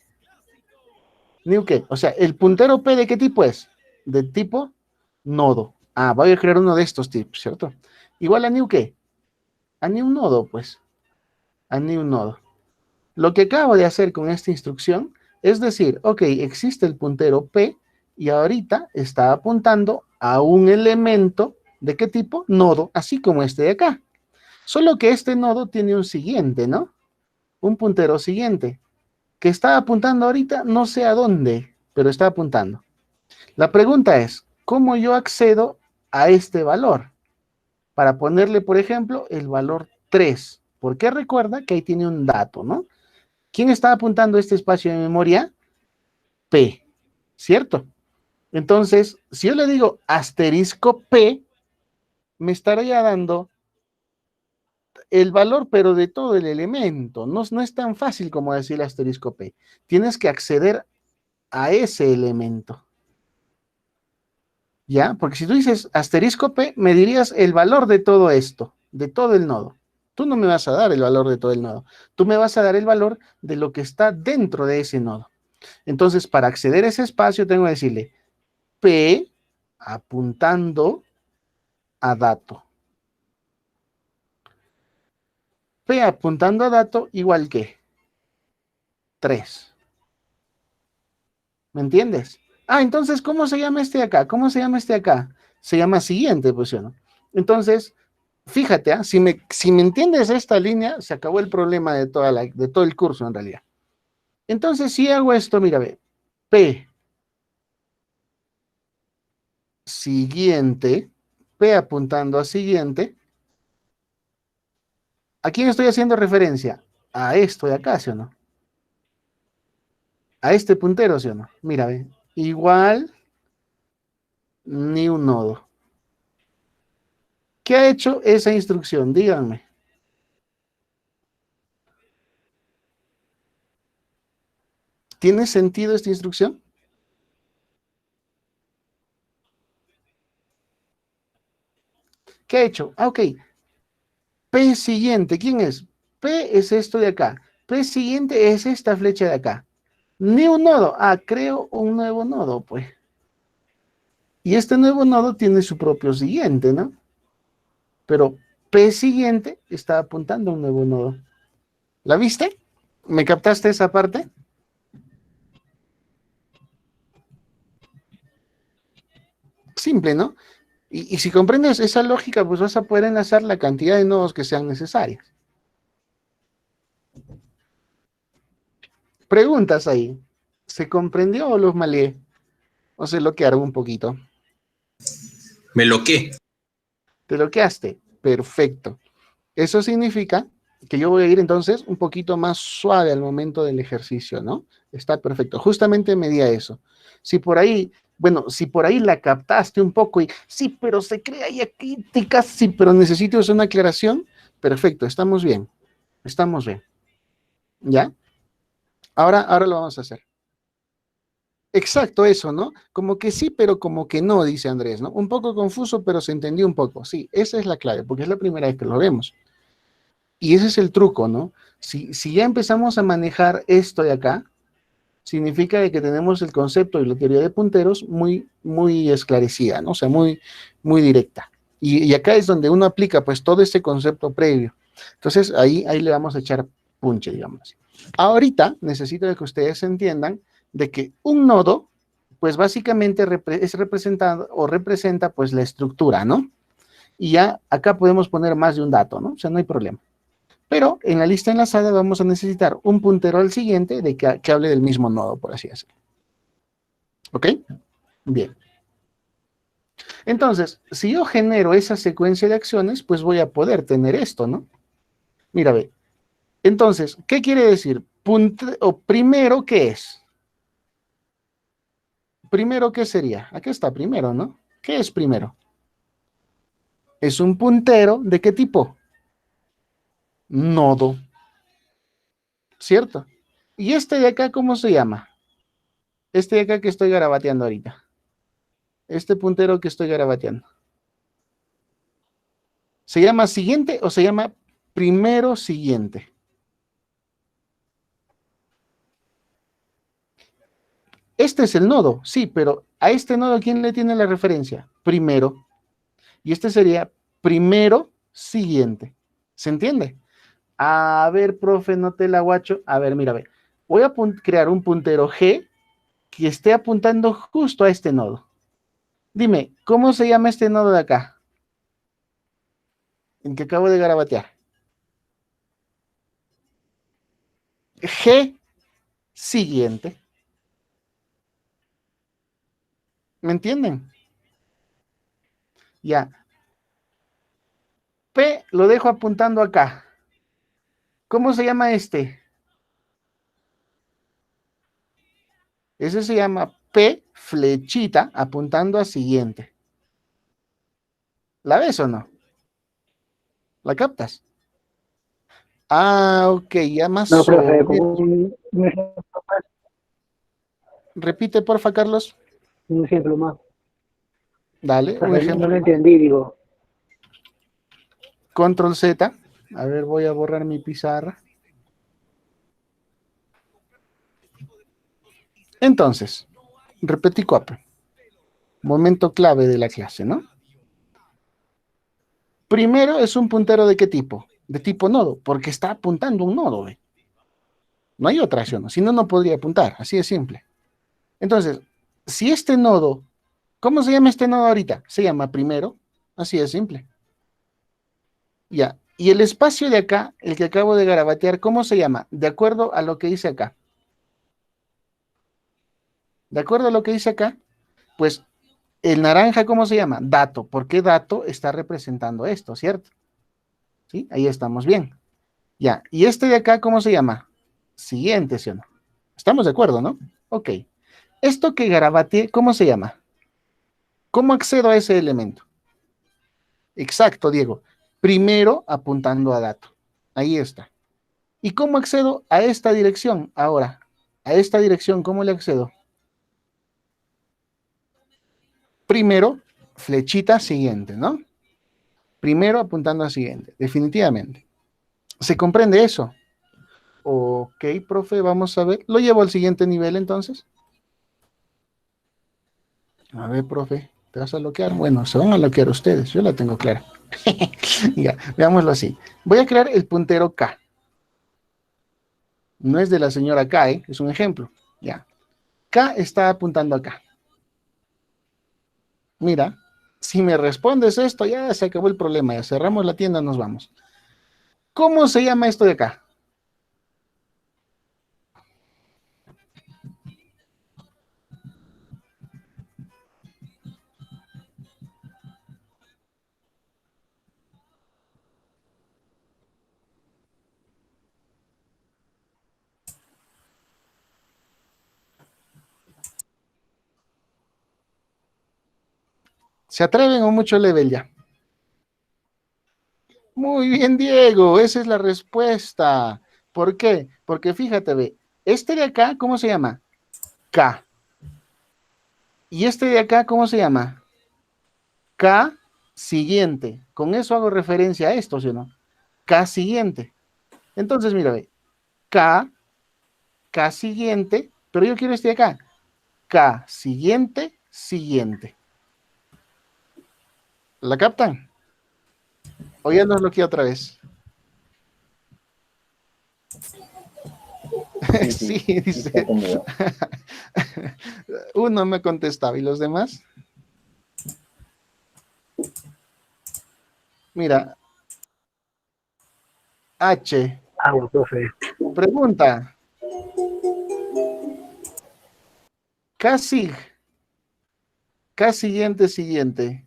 Speaker 1: new qué, o sea, el puntero P de qué tipo es, de tipo nodo. Ah, voy a crear uno de estos tipos, ¿cierto? Igual a new qué, a new nodo, pues, a new nodo. Lo que acabo de hacer con esta instrucción es decir, ok, existe el puntero P y ahorita está apuntando a un elemento de qué tipo, nodo, así como este de acá. Solo que este nodo tiene un siguiente, ¿no? Un puntero siguiente, que está apuntando ahorita, no sé a dónde, pero está apuntando. La pregunta es, ¿cómo yo accedo a este valor? Para ponerle, por ejemplo, el valor 3, porque recuerda que ahí tiene un dato, ¿no? ¿Quién está apuntando este espacio de memoria? P, ¿cierto? Entonces, si yo le digo asterisco P, me estaría dando el valor, pero de todo el elemento. No, no es tan fácil como decir asterisco P. Tienes que acceder a ese elemento. ¿Ya? Porque si tú dices asterisco P, me dirías el valor de todo esto, de todo el nodo. Tú no me vas a dar el valor de todo el nodo. Tú me vas a dar el valor de lo que está dentro de ese nodo. Entonces, para acceder a ese espacio, tengo que decirle P apuntando a dato. P apuntando a dato igual que 3. ¿Me entiendes? Ah, entonces, ¿cómo se llama este acá? ¿Cómo se llama este acá? Se llama siguiente, pues, ¿no? Entonces, fíjate, si me entiendes esta línea, se acabó el problema de todo el curso en realidad. Entonces, si hago esto, mira, ve, P siguiente, P apuntando a siguiente, ¿a quién estoy haciendo referencia? A esto de acá, ¿sí o no? A este puntero, ¿sí o no? Mira, ve, igual ni un nodo. ¿Qué ha hecho esa instrucción? Díganme. ¿Tiene sentido esta instrucción? ¿Qué ha hecho? Ah, ok. P siguiente, ¿quién es? P es esto de acá. P siguiente es esta flecha de acá. Ni un nodo. Ah, creo un nuevo nodo, pues. Y este nuevo nodo tiene su propio siguiente, ¿no? Pero P siguiente está apuntando a un nuevo nodo. ¿La viste? ¿Me captaste esa parte? Simple, ¿no? Y si comprendes esa lógica, pues vas a poder enlazar la cantidad de nodos que sean necesarias. Preguntas ahí. ¿Se comprendió o los maleé? ¿O se bloquearon un poquito?
Speaker 4: Me loqué.
Speaker 1: ¿Te bloqueaste? Perfecto. Eso significa que yo voy a ir entonces un poquito más suave al momento del ejercicio, ¿no? Está perfecto. Justamente medía eso. Si por ahí, bueno, si por ahí la captaste un poco y sí, pero se crea ahí aquí, sí, pero necesito una aclaración, perfecto, estamos bien. Estamos bien. ¿Ya? Ahora lo vamos a hacer. Exacto, eso, ¿no? Como que sí, pero como que no, dice Andrés, ¿no? Un poco confuso, pero se entendió un poco. Sí, esa es la clave, porque es la primera vez que lo vemos. Y ese es el truco, ¿no? Si ya empezamos a manejar esto de acá, significa de que tenemos el concepto y la teoría de punteros muy esclarecida, ¿no? O sea, muy directa. Y acá es donde uno aplica, pues, todo este concepto previo. Entonces, ahí le vamos a echar punche, digamos. Ahorita necesito de que ustedes entiendan de que un nodo, pues, básicamente es representado o representa, pues, la estructura, ¿no? Y ya acá podemos poner más de un dato, ¿no? O sea, no hay problema. Pero en la lista enlazada vamos a necesitar un puntero al siguiente de que hable del mismo nodo, por así decirlo. ¿Ok? Bien. Entonces, si yo genero esa secuencia de acciones, pues voy a poder tener esto, ¿no? Mira, ve. Entonces, ¿qué quiere decir? Primero, ¿qué es? Primero, ¿qué sería? Aquí está primero, ¿no? ¿Qué es primero? Es un puntero, ¿de qué tipo? Nodo. ¿Cierto? ¿Y este de acá cómo se llama? Este de acá que estoy garabateando ahorita. Este puntero que estoy garabateando. ¿Se llama siguiente o se llama primero siguiente? Este es el nodo, sí, pero a este nodo, ¿quién le tiene la referencia? Primero. Y este sería primero siguiente. ¿Se entiende? A ver, profe, no te la guacho. A ver, mira, a ver. Voy a crear un puntero G que esté apuntando justo a este nodo. Dime, ¿cómo se llama este nodo de acá? En que acabo de garabatear. G siguiente. ¿Me entienden? Ya. P lo dejo apuntando acá. ¿Cómo se llama este? Ese se llama P flechita apuntando a siguiente. ¿La ves o no? ¿La captas? Ah, ok, ya más
Speaker 3: No,
Speaker 1: o
Speaker 3: profe,
Speaker 1: menos.
Speaker 3: como un ejemplo más,
Speaker 1: Repite, porfa, Carlos.
Speaker 3: un ejemplo más.
Speaker 1: Dale, un
Speaker 3: Profe, no
Speaker 1: ejemplo
Speaker 3: lo
Speaker 1: más.
Speaker 3: entendí, digo.
Speaker 1: Control Z. A ver, voy a borrar mi pizarra. Entonces, repetí copia. Momento clave de la clase, ¿no? Primero es un puntero de qué tipo? De tipo nodo, porque está apuntando un nodo, ¿ve? No hay otra acción, si no, no podría apuntar, así de simple. Entonces, si este nodo, ¿cómo se llama este nodo ahorita? Se llama primero, así de simple. Ya. Y el espacio de acá, el que acabo de garabatear, ¿cómo se llama? De acuerdo a lo que dice acá. De acuerdo a lo que dice acá, pues el naranja, ¿cómo se llama? Dato. ¿Por qué dato está representando esto, cierto? ¿Sí? Ahí estamos bien. Ya. ¿Y este de acá, cómo se llama? Siguiente, ¿sí o no? Estamos de acuerdo, ¿no? Ok. Esto que garabateé, ¿cómo se llama? ¿Cómo accedo a ese elemento? Exacto, Diego. Primero apuntando a dato. Ahí está. ¿Y cómo accedo a esta dirección? Ahora, a esta dirección, ¿cómo le accedo? Primero, flechita siguiente, ¿no? Primero apuntando a siguiente, definitivamente. ¿Se comprende eso? Ok, profe, vamos a ver. ¿Lo llevo al siguiente nivel entonces? A ver, profe, ¿te vas a bloquear? Bueno, se van a bloquear ustedes, yo la tengo clara. Ya, veámoslo así. Voy a crear el puntero K. No es de la señora K, ¿eh? Es un ejemplo. Ya. K está apuntando acá. Mira, si me respondes esto, ya se acabó el problema. Ya cerramos la tienda, nos vamos. ¿Cómo se llama esto de acá? ¿Se atreven o mucho level ya? Muy bien, Diego, esa es la respuesta. ¿Por qué? Porque fíjate, ve, este de acá, ¿cómo se llama? K. Y este de acá, ¿cómo se llama? K siguiente. Con eso hago referencia a esto, ¿sí o no? K siguiente. Entonces, mira, ve, K, K siguiente, pero yo quiero este de acá. K siguiente, siguiente. ¿La captan? O ya nos bloqueé otra vez. Sí,
Speaker 2: Está
Speaker 1: dice.
Speaker 2: conmigo.
Speaker 1: Uno me contestaba, ¿y los demás? Mira, H,
Speaker 3: Agua, profe.
Speaker 1: pregunta, K K siguiente, siguiente,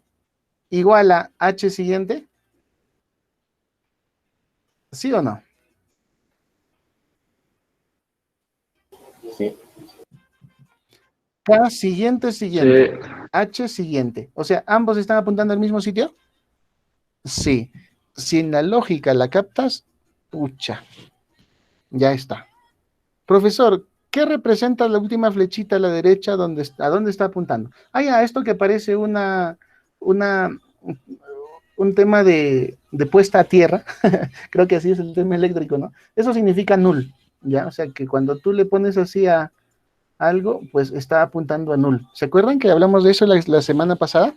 Speaker 1: igual a H siguiente, ¿sí o no?
Speaker 2: Sí.
Speaker 1: K siguiente,
Speaker 3: Sí.
Speaker 1: siguiente, H siguiente. O sea, ¿ambos están apuntando al mismo sitio? Sí. Si en la lógica la captas, pucha, ya está. Profesor, ¿qué representa la última flechita a la derecha? ¿A dónde está apuntando? Ah, ya, esto que parece una, un tema de puesta a tierra, creo que así es el tema eléctrico, ¿no? Eso significa null, ¿ya? O sea, que cuando tú le pones así a algo, pues está apuntando a null. ¿Se acuerdan que hablamos de eso la semana pasada?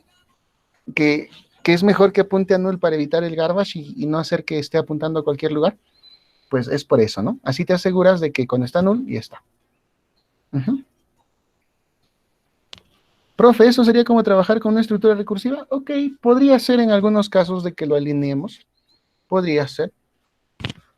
Speaker 1: Que, que es mejor que apunte a null para evitar el garbage y no hacer que esté apuntando a cualquier lugar. Pues es por eso, ¿no? Así te aseguras de que cuando está null, ya está. Profe, ¿eso sería como trabajar con una estructura recursiva? Ok, podría ser en algunos casos de que lo alineemos. Podría ser.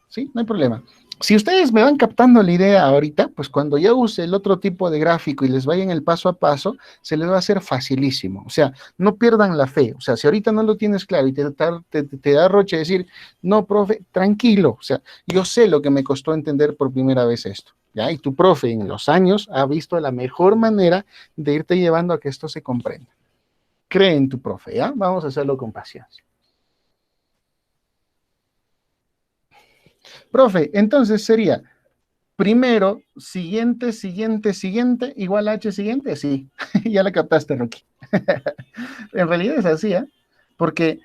Speaker 1: Sí, no hay problema. Si ustedes me van captando la idea ahorita, pues cuando yo use el otro tipo de gráfico y les vayan el paso a paso, se les va a hacer facilísimo. O sea, no pierdan la fe. O sea, si ahorita no lo tienes claro y te da roche decir, no, profe, tranquilo. O sea, yo sé lo que me costó entender por primera vez esto. ¿Ya? Y tu profe en los años ha visto la mejor manera de irte llevando a que esto se comprenda. Cree en tu profe, ¿ya? Vamos a hacerlo con paciencia. Profe, entonces sería primero, siguiente, siguiente, siguiente, igual a H siguiente, sí, ya la captaste, Rocky. En realidad es así, ¿eh? Porque,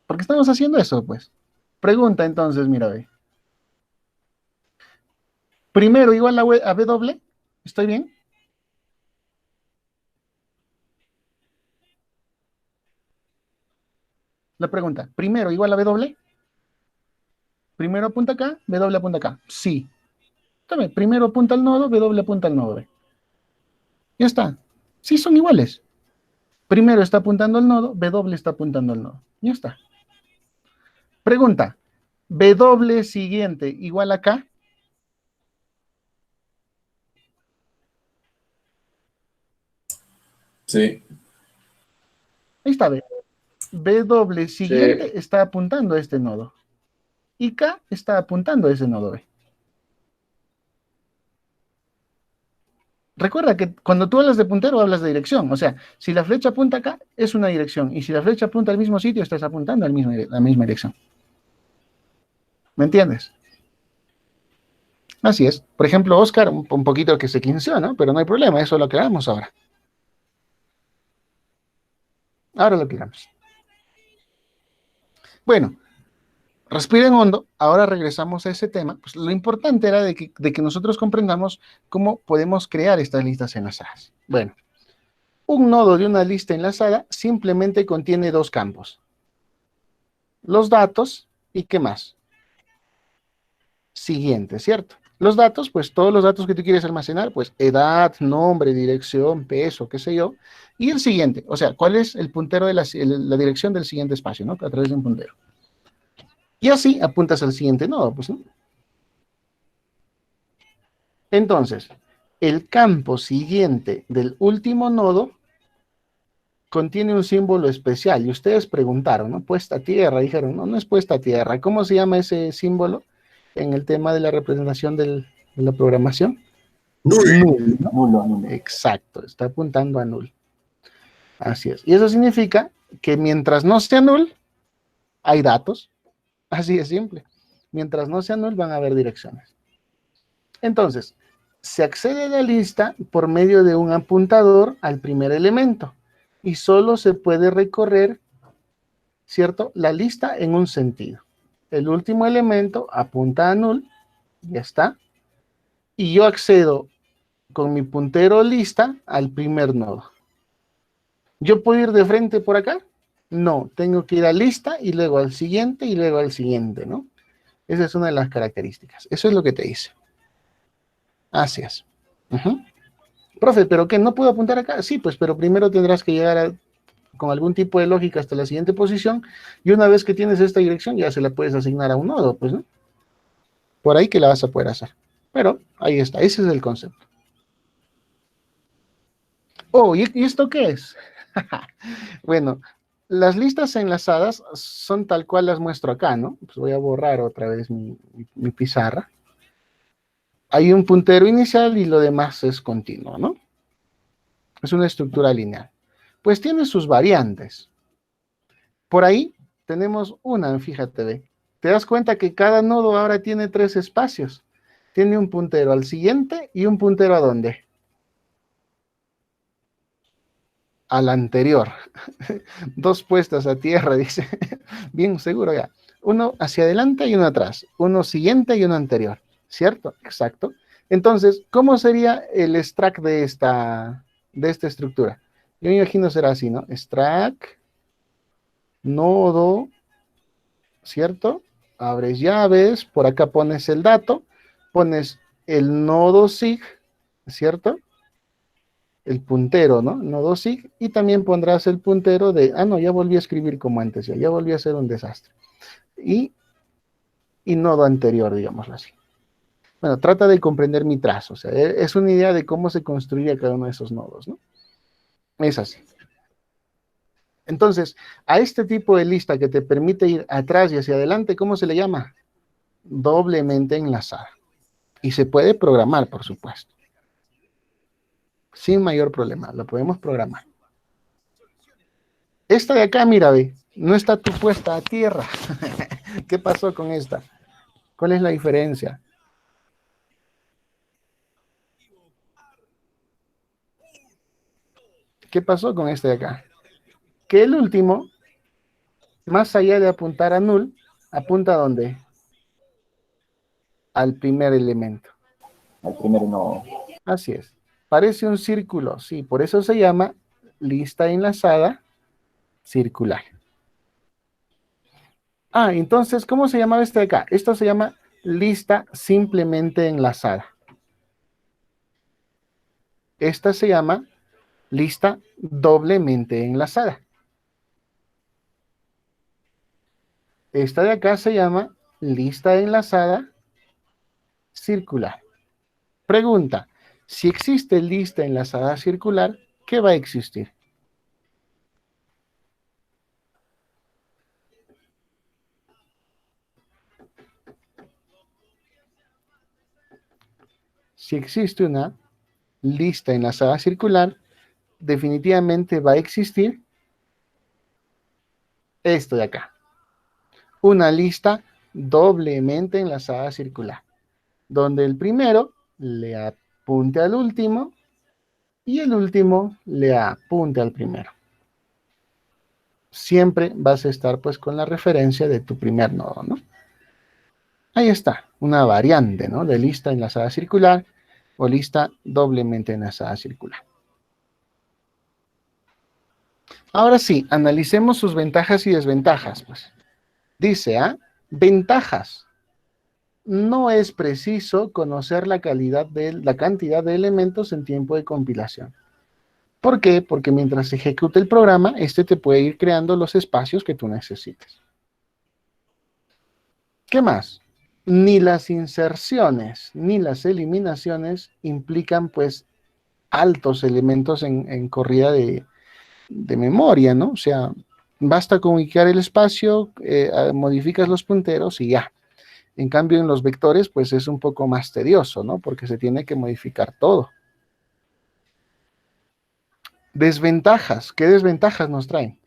Speaker 1: porque estamos haciendo eso, pues. Pregunta entonces, mira, ve. Primero igual a W, ¿estoy bien? La pregunta, primero igual a W, primero apunta acá, W apunta acá, sí. También, primero apunta al nodo, W apunta al nodo. Ya está. Sí, son iguales. Primero está apuntando al nodo, W está apuntando al nodo. Ya está.
Speaker 5: Pregunta, W siguiente igual a K.
Speaker 2: Sí.
Speaker 5: Ahí está, B. W siguiente está apuntando a este nodo. Y K está apuntando a ese nodo B. Recuerda que cuando tú hablas de puntero, hablas de dirección. O sea, si la flecha apunta acá, es una dirección. Y si la flecha apunta al mismo sitio, estás apuntando a la misma dirección. ¿Me entiendes? Así es. Por ejemplo, Oscar, un poquito que se quinceó, ¿no? Pero no hay problema, eso lo aclaramos ahora. Ahora lo aclaramos. Bueno, respiren hondo. Ahora regresamos a ese tema. Pues lo importante era de que nosotros comprendamos cómo podemos crear estas listas enlazadas. Bueno, un nodo de una lista enlazada simplemente contiene dos campos. Los datos y ¿qué más? Siguiente, ¿cierto? Los datos, pues todos los datos que tú quieres almacenar, pues edad, nombre, dirección, peso, qué sé yo. Y el siguiente, o sea, ¿cuál es el puntero de la dirección del siguiente espacio, ¿no? A través de un puntero. Y así apuntas al siguiente nodo, pues, ¿no? Entonces, el campo siguiente del último nodo contiene un símbolo especial. Y ustedes preguntaron, ¿no? Puesta a tierra. Dijeron, no, no es puesta a tierra. ¿Cómo se llama ese símbolo en el tema de la representación de la programación?
Speaker 4: Null.
Speaker 5: Null, ¿no?
Speaker 2: Nulo.
Speaker 5: Exacto, está apuntando a null. Así es. Y eso significa que mientras no sea null, hay datos. Así de simple. Mientras no sea null, van a haber direcciones. Entonces, se accede a la lista por medio de un apuntador al primer elemento. Y solo se puede recorrer, ¿cierto?, la lista en un sentido. El último elemento apunta a null, ya está. Y yo accedo con mi puntero lista al primer nodo. ¿Yo puedo ir de frente por acá? No, tengo que ir a lista y luego al siguiente y luego al siguiente, ¿no? Esa es una de las características. Eso es lo que te dice. Así es. Profe, ¿pero qué? ¿No puedo apuntar acá? Sí, pues, pero primero tendrás que llegar con algún tipo de lógica hasta la siguiente posición y una vez que tienes esta dirección ya se la puedes asignar a un nodo, pues, ¿no? Por ahí que la vas a poder hacer. Pero ahí está, ese es el concepto. Oh, ¿y esto qué es? Bueno, las listas enlazadas son tal cual las muestro acá, ¿no? Pues voy a borrar otra vez mi pizarra. Hay un puntero inicial y lo demás es continuo, ¿no? Es una estructura lineal. Pues tiene sus variantes. Por ahí tenemos una, fíjate, ve. Te das cuenta que cada nodo ahora tiene 3 espacios. Tiene un puntero al siguiente y un puntero ¿a dónde? Al anterior. 2 puestas a tierra, dice. Bien seguro ya. Uno hacia adelante y uno atrás. Uno siguiente y uno anterior. ¿Cierto? Exacto. Entonces, ¿cómo sería el stack de esta estructura? Yo me imagino será así, ¿no? Stack, nodo, ¿cierto? Abres llaves, por acá pones el dato, pones el nodo sig, ¿cierto? El puntero, ¿no? Nodo sig, y también pondrás el puntero de, no, ya volví a escribir como antes, ya volví a hacer un desastre. Y nodo anterior, digámoslo así. Bueno, trata de comprender mi trazo, o sea, es una idea de cómo se construye cada uno de esos nodos, ¿no? Es así. Entonces, a este tipo de lista que te permite ir atrás y hacia adelante, ¿cómo se le llama? Doblemente enlazada. Y se puede programar, por supuesto. Sin mayor problema, lo podemos programar. Esta de acá, mira, ve, no está tu puesta a tierra. ¿Qué pasó con esta? ¿Cuál es la diferencia? ¿Qué pasó con este de acá? Que el último, más allá de apuntar a null, ¿apunta a dónde? Al primer elemento.
Speaker 2: Al primero no.
Speaker 5: Así es. Parece un círculo, sí, por eso se llama lista enlazada circular. Entonces, ¿cómo se llamaba este de acá? Esto se llama lista simplemente enlazada. Esta se llama lista doblemente enlazada. Esta de acá se llama lista enlazada circular. Pregunta, si existe lista enlazada circular, ¿qué va a existir? Si existe una lista enlazada circular, definitivamente va a existir esto de acá. Una lista doblemente enlazada circular, donde el primero le apunte al último y el último le apunte al primero. Siempre vas a estar pues con la referencia de tu primer nodo, ¿no? Ahí está, una variante, ¿no? De lista enlazada circular o lista doblemente enlazada circular. Ahora sí, analicemos sus ventajas y desventajas, pues. Dice, ventajas. No es preciso conocer la cantidad de elementos en tiempo de compilación. ¿Por qué? Porque mientras se ejecute el programa, este te puede ir creando los espacios que tú necesites. ¿Qué más? Ni las inserciones ni las eliminaciones implican, pues, altos elementos en corrida de memoria, ¿no? O sea, basta con ubicar el espacio, modificas los punteros y ya. En cambio, en los vectores, pues es un poco más tedioso, ¿no? Porque se tiene que modificar todo. Desventajas. ¿Qué desventajas nos traen?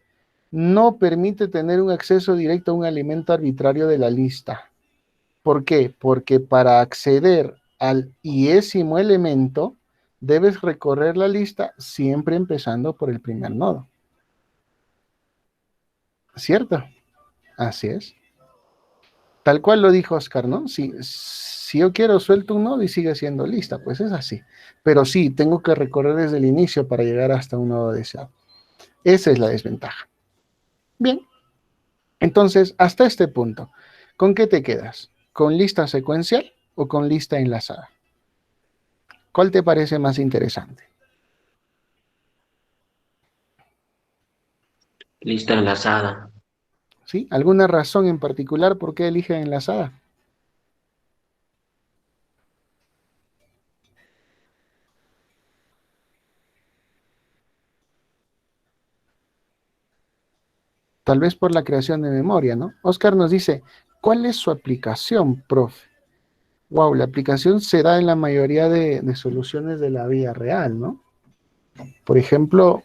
Speaker 5: No permite tener un acceso directo a un elemento arbitrario de la lista. ¿Por qué? Porque para acceder al iésimo elemento, debes recorrer la lista siempre empezando por el primer nodo. ¿Cierto? Así es. Tal cual lo dijo Oscar, ¿no? Si yo quiero, suelto un nodo y sigue siendo lista, pues es así. Pero sí, tengo que recorrer desde el inicio para llegar hasta un nodo deseado. Esa es la desventaja. Bien. Entonces, hasta este punto, ¿con qué te quedas? ¿Con lista secuencial o con lista enlazada? ¿Cuál te parece más interesante?
Speaker 6: Lista enlazada.
Speaker 5: ¿Sí? ¿Alguna razón en particular por qué elige enlazada? Tal vez por la creación de memoria, ¿no? Oscar nos dice, ¿cuál es su aplicación, profe? Wow, la aplicación se da en la mayoría de soluciones de la vida real, ¿no? Por ejemplo,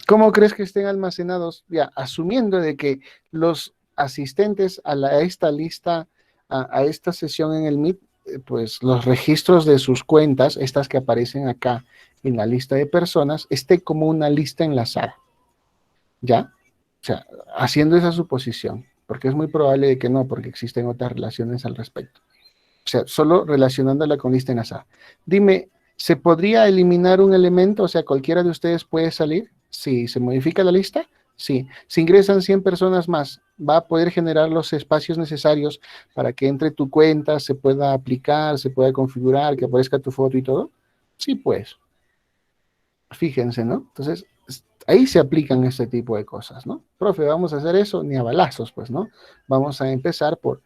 Speaker 5: ¿cómo crees que estén almacenados? Ya, asumiendo de que los asistentes a esta lista, a esta sesión en el Meet, pues los registros de sus cuentas, estas que aparecen acá en la lista de personas, esté como una lista enlazada. ¿Ya? O sea, haciendo esa suposición, porque es muy probable de que no, porque existen otras relaciones al respecto. O sea, solo relacionándola con lista enlazada. Dime, ¿se podría eliminar un elemento? O sea, ¿cualquiera de ustedes puede salir? Sí. ¿Se modifica la lista? Sí. Si ingresan 100 personas más, ¿va a poder generar los espacios necesarios para que entre tu cuenta, se pueda aplicar, se pueda configurar, que aparezca tu foto y todo? Sí, pues. Fíjense, ¿no? Entonces, ahí se aplican este tipo de cosas, ¿no? Profe, vamos a hacer eso ni a balazos, pues, ¿no? Vamos a empezar por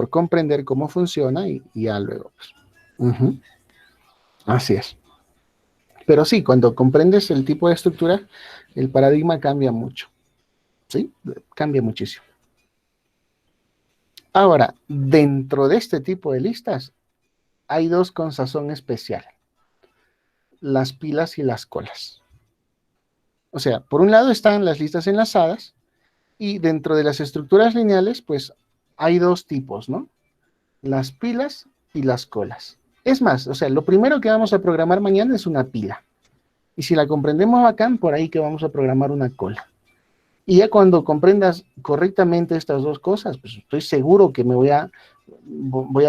Speaker 5: comprender cómo funciona y ya luego, pues. Así es. Pero sí, cuando comprendes el tipo de estructura, el paradigma cambia mucho, ¿sí? Cambia muchísimo. Ahora, dentro de este tipo de listas, hay dos con sazón especial. Las pilas y las colas. O sea, por un lado están las listas enlazadas y dentro de las estructuras lineales, pues hay dos tipos, ¿no? Las pilas y las colas. Es más, o sea, lo primero que vamos a programar mañana es una pila. Y si la comprendemos bacán, por ahí que vamos a programar una cola. Y ya cuando comprendas correctamente estas dos cosas, pues estoy seguro que voy a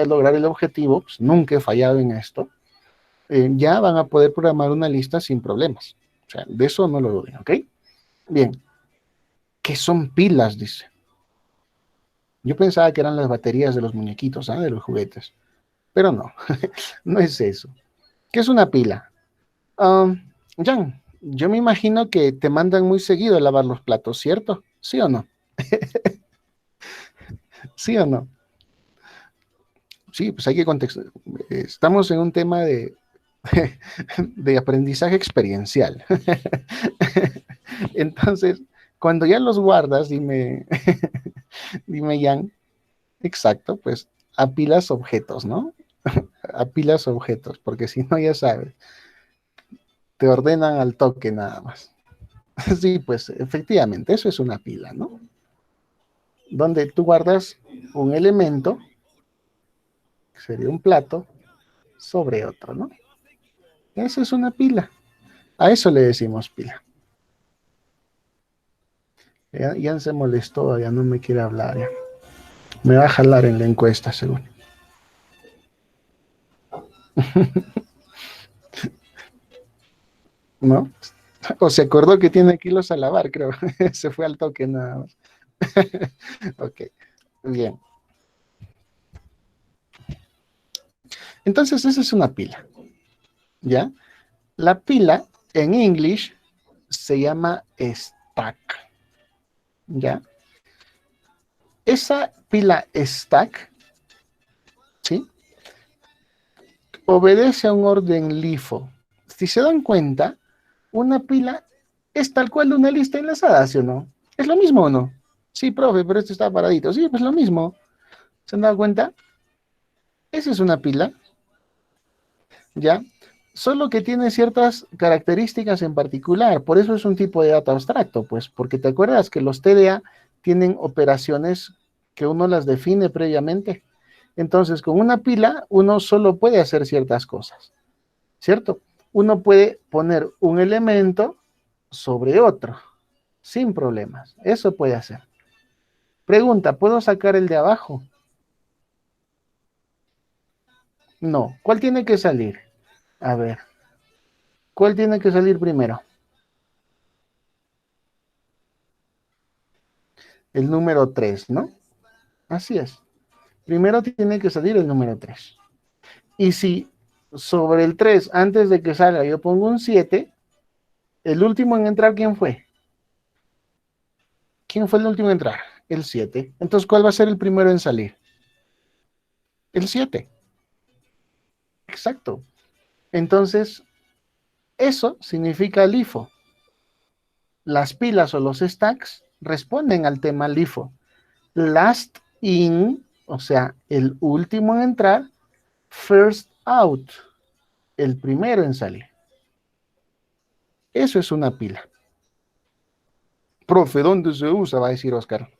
Speaker 5: lograr el objetivo, pues nunca he fallado en esto. Ya van a poder programar una lista sin problemas. O sea, de eso no lo duden, ¿ok? Bien. ¿Qué son pilas? Dice. Yo pensaba que eran las baterías de los muñequitos, de los juguetes. Pero no, no es eso. ¿Qué es una pila? Jan, yo me imagino que te mandan muy seguido a lavar los platos, ¿cierto? ¿Sí o no? ¿Sí o no? Sí, pues hay que contextualizar. Estamos en un tema de aprendizaje experiencial. Entonces, cuando ya los guardas, dime, dime, Jan, exacto, pues apilas objetos, ¿no? Apilas objetos, porque si no, ya sabes, te ordenan al toque nada más. Sí, pues efectivamente, eso es una pila, ¿no? Donde tú guardas un elemento, que sería un plato, sobre otro, ¿no? Eso es una pila. A eso le decimos pila. Ya se molestó, ya no me quiere hablar. Ya. Me va a jalar en la encuesta, seguro. ¿No? O se acordó que tiene que irlos a lavar, creo. Se fue al toque nada más. Ok, bien. Entonces, esa es una pila. ¿Ya? La pila, en English, se llama stack. ¿Ya? Esa pila stack, ¿sí? Obedece a un orden LIFO. Si se dan cuenta, una pila es tal cual una lista enlazada, ¿sí o no? ¿Es lo mismo o no? Sí, profe, pero esto está paradito. Sí, pues lo mismo. ¿Se han dado cuenta? Esa es una pila, ¿ya? Solo que tiene ciertas características en particular. Por eso es un tipo de dato abstracto, pues, porque te acuerdas que los TDA tienen operaciones que uno las define previamente. Entonces, con una pila, uno solo puede hacer ciertas cosas, ¿cierto? Uno puede poner un elemento sobre otro, sin problemas. Eso puede hacer. Pregunta, ¿puedo sacar el de abajo? No. ¿Cuál tiene que salir? A ver. ¿Cuál tiene que salir primero? El número 3, ¿no? Así es. Primero tiene que salir el número 3. Y si sobre el 3, antes de que salga, yo pongo un 7, el último en entrar, ¿quién fue? ¿Quién fue el último en entrar? El 7. Entonces, ¿cuál va a ser el primero en salir? El 7. Exacto. Entonces, eso significa LIFO. Las pilas o los stacks responden al tema LIFO. Last in, o sea, el último en entrar, first out, el primero en salir. Eso es una pila. Profe, ¿dónde se usa? Va a decir Oscar.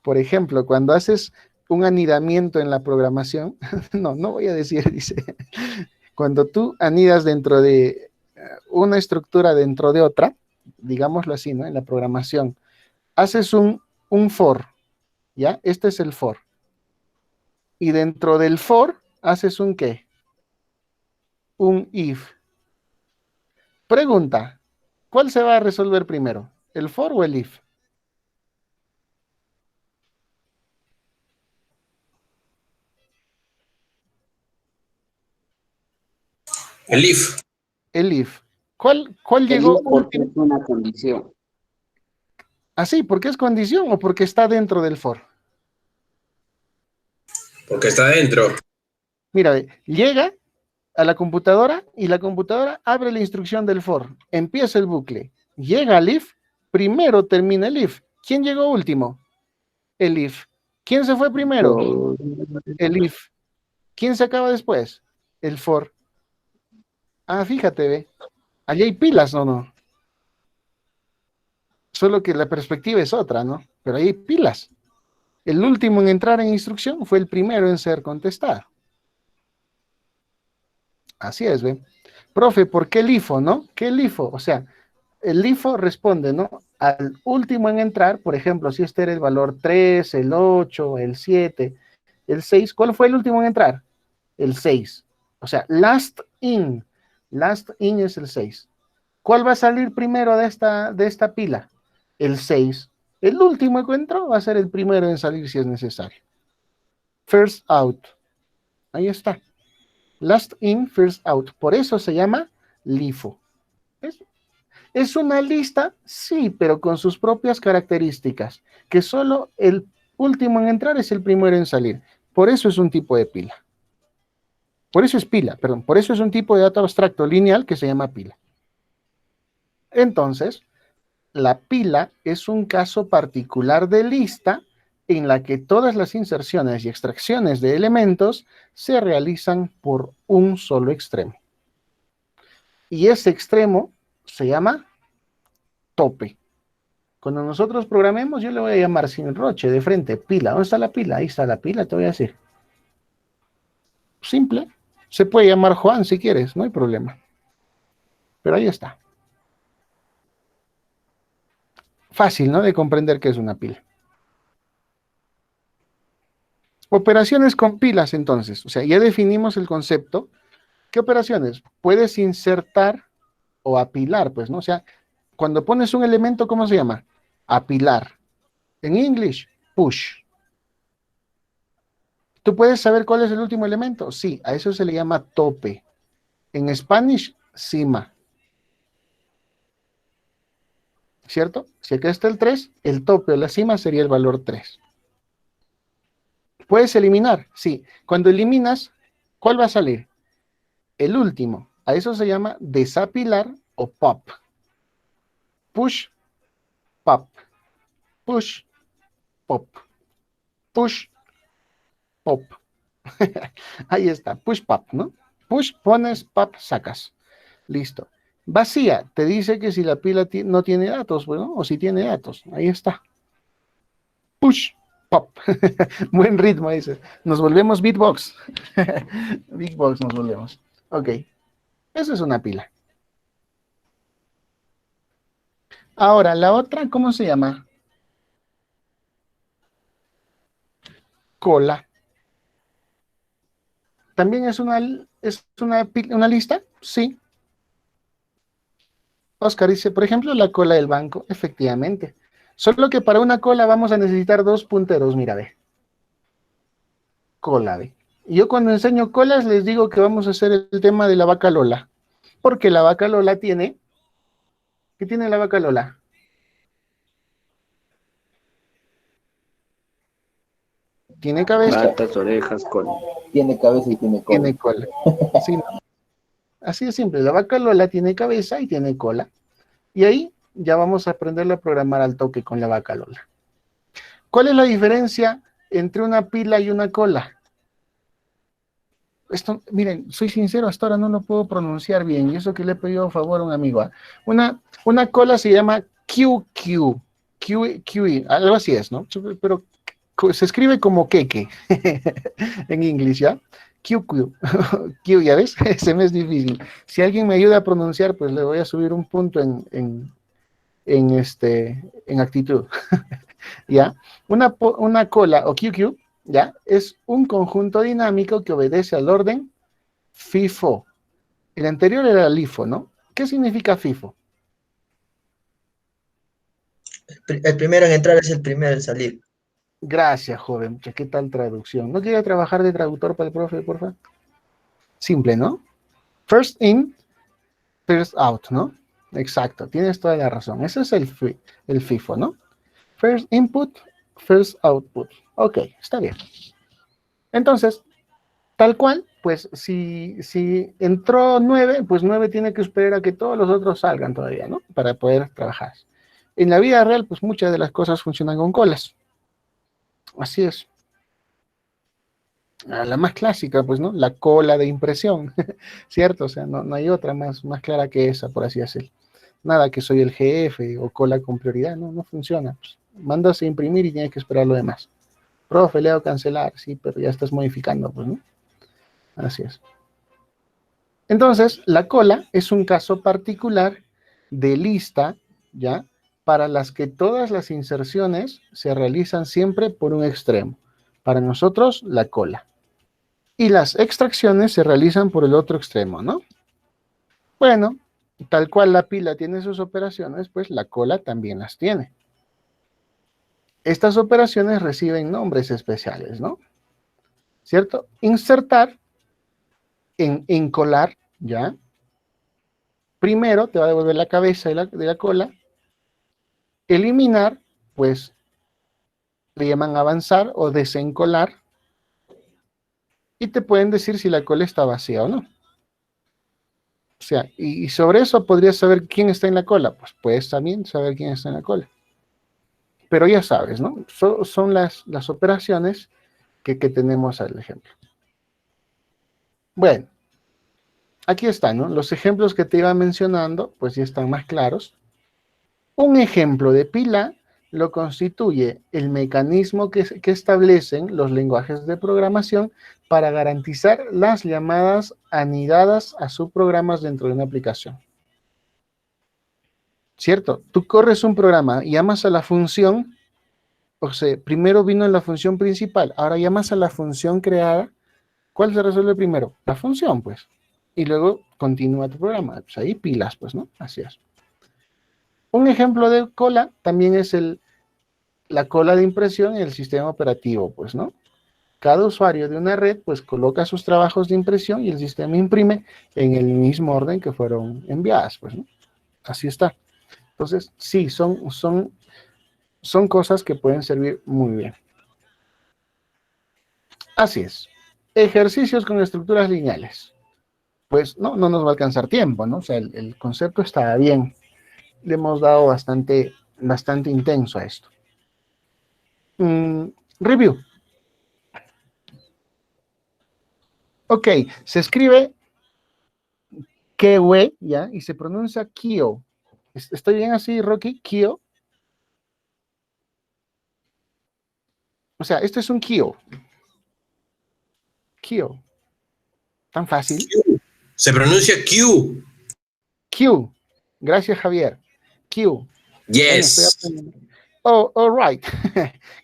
Speaker 5: Por ejemplo, cuando haces un anidamiento en la programación, no voy a decir, dice, cuando tú anidas dentro de una estructura dentro de otra, digámoslo así, ¿no? En la programación, haces un for, ¿ya? Este es el for. Y dentro del for, haces un ¿qué? Un if. Pregunta, ¿cuál se va a resolver primero? ¿El for o el if?
Speaker 4: El if.
Speaker 5: El if. ¿Cuál
Speaker 6: El
Speaker 5: llegó
Speaker 6: if porque
Speaker 5: último?
Speaker 6: es una condición.
Speaker 5: ¿Así? ¿Porque es condición o porque está dentro del for?
Speaker 4: Porque está dentro.
Speaker 5: Mira, llega a la computadora y la computadora abre la instrucción del for. Empieza el bucle. Llega al if, primero termina el if. ¿Quién llegó último? El if. ¿Quién se fue primero? El if. ¿Quién se acaba después? El for. Ah, fíjate, ve. Allí hay pilas, ¿o no? Solo que la perspectiva es otra, ¿no? Pero ahí hay pilas. El último en entrar en instrucción fue el primero en ser contestado. Así es, ¿ve? Profe, ¿por qué el LIFO, no? ¿Qué el LIFO? O sea, el LIFO responde, ¿no? Al último en entrar, por ejemplo, si este era el valor 3, el 8, el 7, el 6, ¿cuál fue el último en entrar? El 6. O sea, last in. Last in es el 6. ¿Cuál va a salir primero de esta pila? El 6. El último que entró va a ser el primero en salir si es necesario. First out. Ahí está. Last in, first out. Por eso se llama LIFO. ¿Es una lista? Sí, pero con sus propias características. Que solo el último en entrar es el primero en salir. Por eso es un tipo de pila. Por eso es pila, perdón. Por eso es un tipo de dato abstracto lineal que se llama pila. Entonces, la pila es un caso particular de lista en la que todas las inserciones y extracciones de elementos se realizan por un solo extremo. Y ese extremo se llama tope. Cuando nosotros programemos, yo le voy a llamar sin roche, de frente, pila. ¿Dónde está la pila? Ahí está la pila, te voy a decir. Simple. Se puede llamar Juan si quieres, no hay problema. Pero ahí está. Fácil, ¿no? De comprender qué es una pila. Operaciones con pilas, entonces. O sea, ya definimos el concepto. ¿Qué operaciones? Puedes insertar o apilar, pues, ¿no? O sea, cuando pones un elemento, ¿cómo se llama? Apilar. En English, push. ¿Tú puedes saber cuál es el último elemento? Sí, a eso se le llama tope. En Spanish, cima. ¿Cierto? Si acá está el 3, el tope o la cima sería el valor 3. ¿Puedes eliminar? Sí. Cuando eliminas, ¿cuál va a salir? El último. A eso se llama desapilar o pop. Push, pop. Push, pop. Push, pop. Ahí está. Push, pop, ¿no? Push, pones, pop, sacas. Listo. Vacía, te dice que si la pila no tiene datos, bueno, o si tiene datos. Ahí está. Push, pop. Buen ritmo, dice. Nos volvemos beatbox. Beatbox nos volvemos. Ok. Eso es una pila. Ahora, la otra, ¿cómo se llama? Cola. ¿También es una lista? Sí. Oscar dice, por ejemplo, la cola del banco. Efectivamente. Solo que para una cola vamos a necesitar 2 punteros, mira, ve. Cola, ve. Y yo cuando enseño colas les digo que vamos a hacer el tema de la vaca Lola. Porque la vaca Lola tiene... ¿Qué tiene la vaca Lola? Tiene cabeza.
Speaker 6: Patas, orejas, cola.
Speaker 2: Tiene cabeza y tiene cola.
Speaker 5: Tiene cola. Sí, ¿no? Así de simple. La vaca Lola tiene cabeza y tiene cola. Y ahí ya vamos a aprenderle a programar al toque con la vaca Lola. ¿Cuál es la diferencia entre una pila y una cola? Esto, miren, soy sincero, hasta ahora no lo puedo pronunciar bien, y eso que le he pedido a favor a un amigo. ¿Eh? Una cola se llama QQ, QE, algo así es, ¿no? Pero se escribe como queque en inglés, ¿ya? QQ, Q, ¿ya ves? Se me es difícil. Si alguien me ayuda a pronunciar, pues le voy a subir un punto en actitud. ¿Ya? Una cola o QQ, ¿ya? Es un conjunto dinámico que obedece al orden FIFO. El anterior era el LIFO, ¿no? ¿Qué significa FIFO?
Speaker 7: El primero en entrar es el primero en salir.
Speaker 5: Gracias, joven. ¿Qué tal traducción? ¿No quiere trabajar de traductor para el profe, por favor? Simple, ¿no? First in, first out, ¿no? Exacto, tienes toda la razón. Ese es el FIFO, ¿no? First input, first output. Ok, está bien. Entonces, tal cual, pues si entró 9, pues 9 tiene que esperar a que todos los otros salgan todavía, ¿no? Para poder trabajar. En la vida real, pues muchas de las cosas funcionan con colas. Así es. La más clásica, pues, ¿no? La cola de impresión, ¿cierto? O sea, no hay otra más clara que esa, por así decirlo. Nada que soy el jefe o cola con prioridad, no funciona. Pues, mandas a imprimir y tienes que esperar lo demás. Profe, le hago cancelar, sí, pero ya estás modificando, pues, ¿no? Así es. Entonces, la cola es un caso particular de lista, ¿ya? Para las que todas las inserciones se realizan siempre por un extremo. Para nosotros, la cola. Y las extracciones se realizan por el otro extremo, ¿no? Bueno, tal cual la pila tiene sus operaciones, pues la cola también las tiene. Estas operaciones reciben nombres especiales, ¿no? ¿Cierto? Insertar, en encolar, ¿ya? Primero te va a devolver la cabeza de la cola. Eliminar, pues, le llaman avanzar o desencolar, y te pueden decir si la cola está vacía o no. O sea, y sobre eso podrías saber quién está en la cola. Pues puedes también saber quién está en la cola. Pero ya sabes, ¿no? Son las operaciones que tenemos al ejemplo. Bueno, aquí están, ¿no? Los ejemplos que te iba mencionando, pues ya están más claros. Un ejemplo de pila lo constituye el mecanismo que establecen los lenguajes de programación para garantizar las llamadas anidadas a subprogramas dentro de una aplicación. ¿Cierto? Tú corres un programa, llamas a la función, o sea, primero vino en la función principal, ahora llamas a la función creada. ¿Cuál se resuelve primero? La función, pues. Y luego continúa tu programa. Pues ahí pilas, pues, ¿no? Así es. Un ejemplo de cola también es la cola de impresión en el sistema operativo, pues, ¿no? Cada usuario de una red, pues, coloca sus trabajos de impresión y el sistema imprime en el mismo orden que fueron enviadas, pues, ¿no? Así está. Entonces, sí, son cosas que pueden servir muy bien. Así es. Ejercicios con estructuras lineales. Pues no nos va a alcanzar tiempo, ¿no? O sea, el concepto está bien. Le hemos dado bastante intenso a esto. Review. Ok, se escribe Kewe, ¿ya? Y se pronuncia Kio. ¿Estoy bien así, Rocky? Kio. O sea, esto es un Kio. Kio. Tan fácil.
Speaker 4: Se pronuncia Q.
Speaker 5: Q. Gracias, Javier. Q. Bueno, estoy
Speaker 4: Yes.
Speaker 5: aprendiendo. Oh, all right.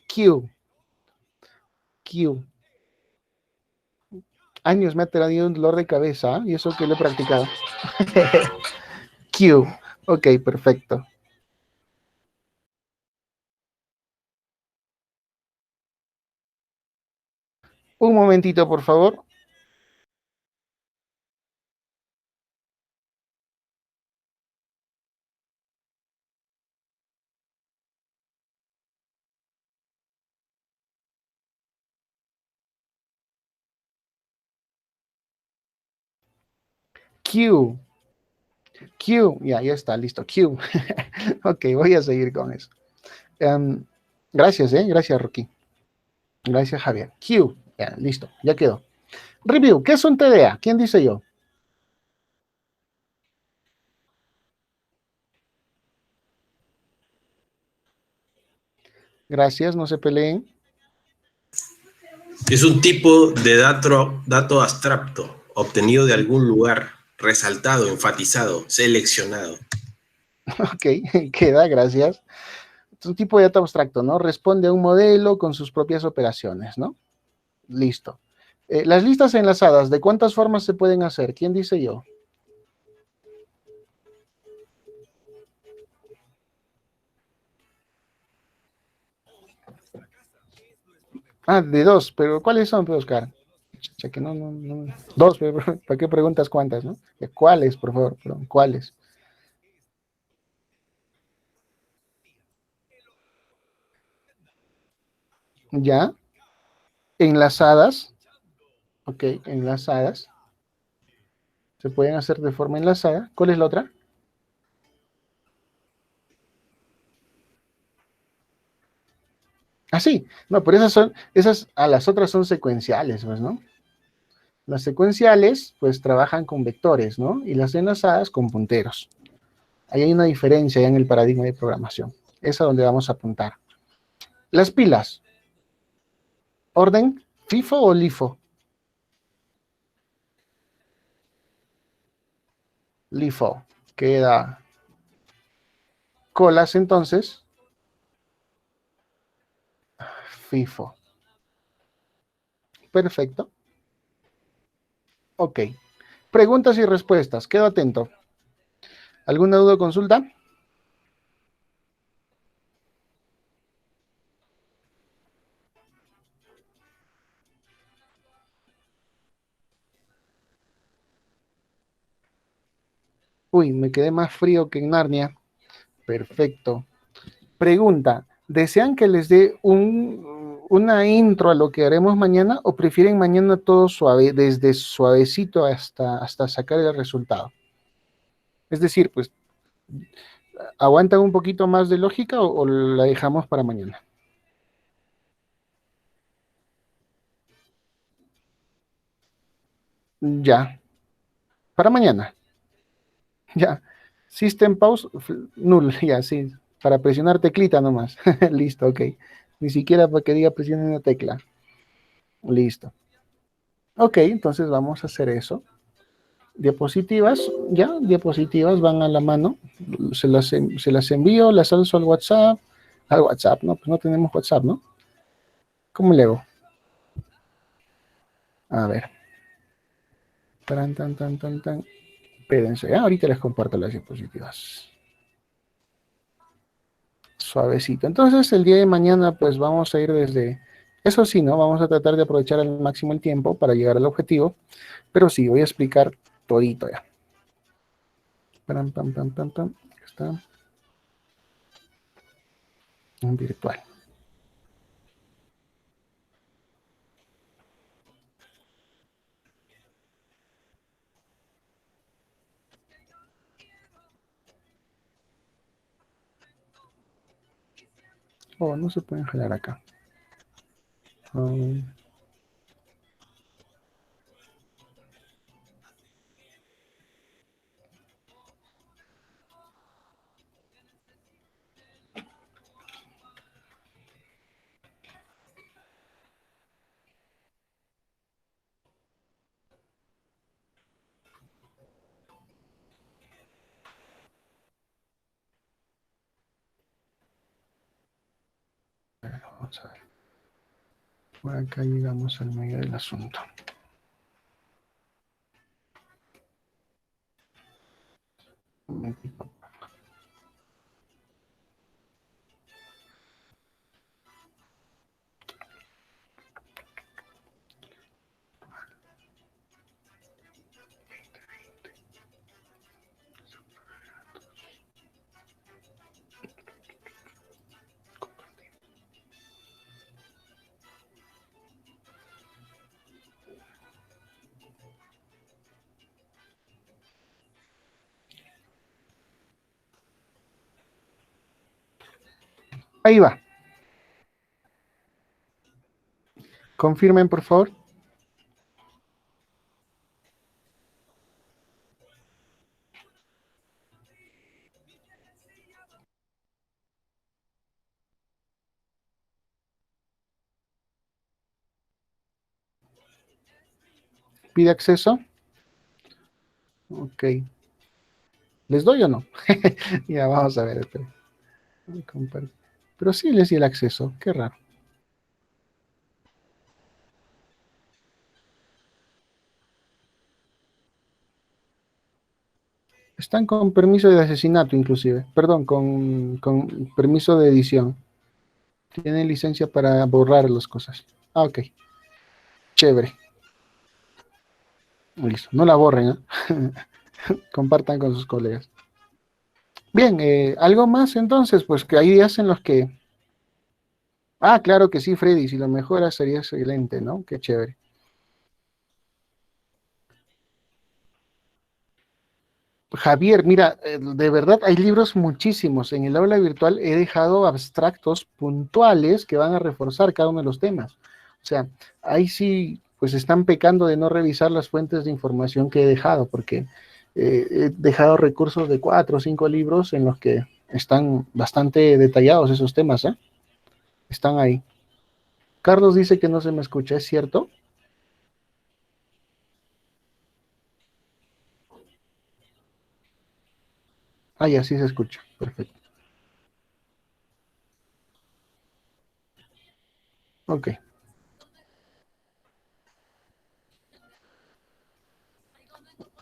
Speaker 5: Q. Q. Años me ha traído un dolor de cabeza, ¿eh? Y eso que lo he practicado. Q. Ok, perfecto. Un momentito, por favor. Q. Q. Ya está, listo. Q. Ok, voy a seguir con eso. Gracias, Gracias, Rocky. Gracias, Javier. Q. Ya, listo, ya quedó. Review. ¿Qué es un TDA? ¿Quién dice yo? Gracias, no se peleen.
Speaker 4: Es un tipo de dato abstracto, obtenido de algún lugar, resaltado, enfatizado, seleccionado.
Speaker 5: Ok, queda, gracias. Es un tipo de dato abstracto, ¿no? Responde a un modelo con sus propias operaciones, ¿no? Listo. Las listas enlazadas, ¿de cuántas formas se pueden hacer? ¿Quién dice yo? Ah, de dos, pero ¿cuáles son, pues, Oscar? O que no. Dos, pero ¿para qué preguntas cuántas, no? ¿Cuáles, por favor? Perdón, ¿cuáles? ¿Ya? Enlazadas. Ok, enlazadas. Se pueden hacer de forma enlazada. ¿Cuál es la otra? Ah, sí. No, pero las otras son secuenciales, pues, ¿no? Las secuenciales, pues, trabajan con vectores, ¿no? Y las enlazadas con punteros. Ahí hay una diferencia ya en el paradigma de programación. Es a donde vamos a apuntar. Las pilas. ¿Orden? ¿FIFO o LIFO? LIFO. Queda colas entonces. FIFO. Perfecto. Ok. Preguntas y respuestas. Quedo atento. ¿Alguna duda o consulta? Uy, me quedé más frío que en Narnia. Perfecto. Pregunta. ¿Desean que les dé una intro a lo que haremos mañana o prefieren mañana todo suave, desde suavecito hasta sacar el resultado? Es decir, pues, ¿aguantan un poquito más de lógica o la dejamos para mañana? Ya, para mañana. Ya. System pause, null, ya, sí. Para presionar teclita nomás. Listo, ok. Ni siquiera para que diga presione una tecla. Listo. Ok, entonces vamos a hacer eso. Diapositivas, ya, diapositivas van a la mano. Se las envío, las alzo al WhatsApp. Al WhatsApp, no, pues no tenemos WhatsApp, ¿no? ¿Cómo le hago? A ver. Tan. Espérense, ahorita les comparto las diapositivas. Suavecito. Entonces, el día de mañana, pues vamos a ir desde... Eso sí, ¿no? Vamos a tratar de aprovechar al máximo el tiempo para llegar al objetivo. Pero sí, voy a explicar todito ya. Pam. Aquí está. En virtual. Oh, no se pueden jalar acá. Vamos a ver. Por acá llegamos al medio del asunto. Ahí va. Confirmen, por favor. ¿Pide acceso? Ok. ¿Les doy o no? Ya, vamos a ver. Espera. Pero sí les di el acceso. Qué raro. Están con permiso de asesinato, inclusive. Perdón, con permiso de edición. Tienen licencia para borrar las cosas. Ah, ok. Chévere. Listo. No la borren, ¿eh? Compartan con sus colegas. Bien, algo más entonces, pues que hay días en los que... Ah, claro que sí, Freddy, si lo mejora sería excelente, ¿no? Qué chévere. Javier, mira, de verdad hay libros muchísimos. En el aula virtual he dejado abstractos puntuales que van a reforzar cada uno de los temas. O sea, ahí sí, pues están pecando de no revisar las fuentes de información que he dejado, porque he dejado recursos de 4 o 5 libros en los que están bastante detallados esos temas, ¿eh? Están ahí. Carlos dice que no se me escucha, ¿es cierto? Ah, ya, sí se escucha. Perfecto. Ok.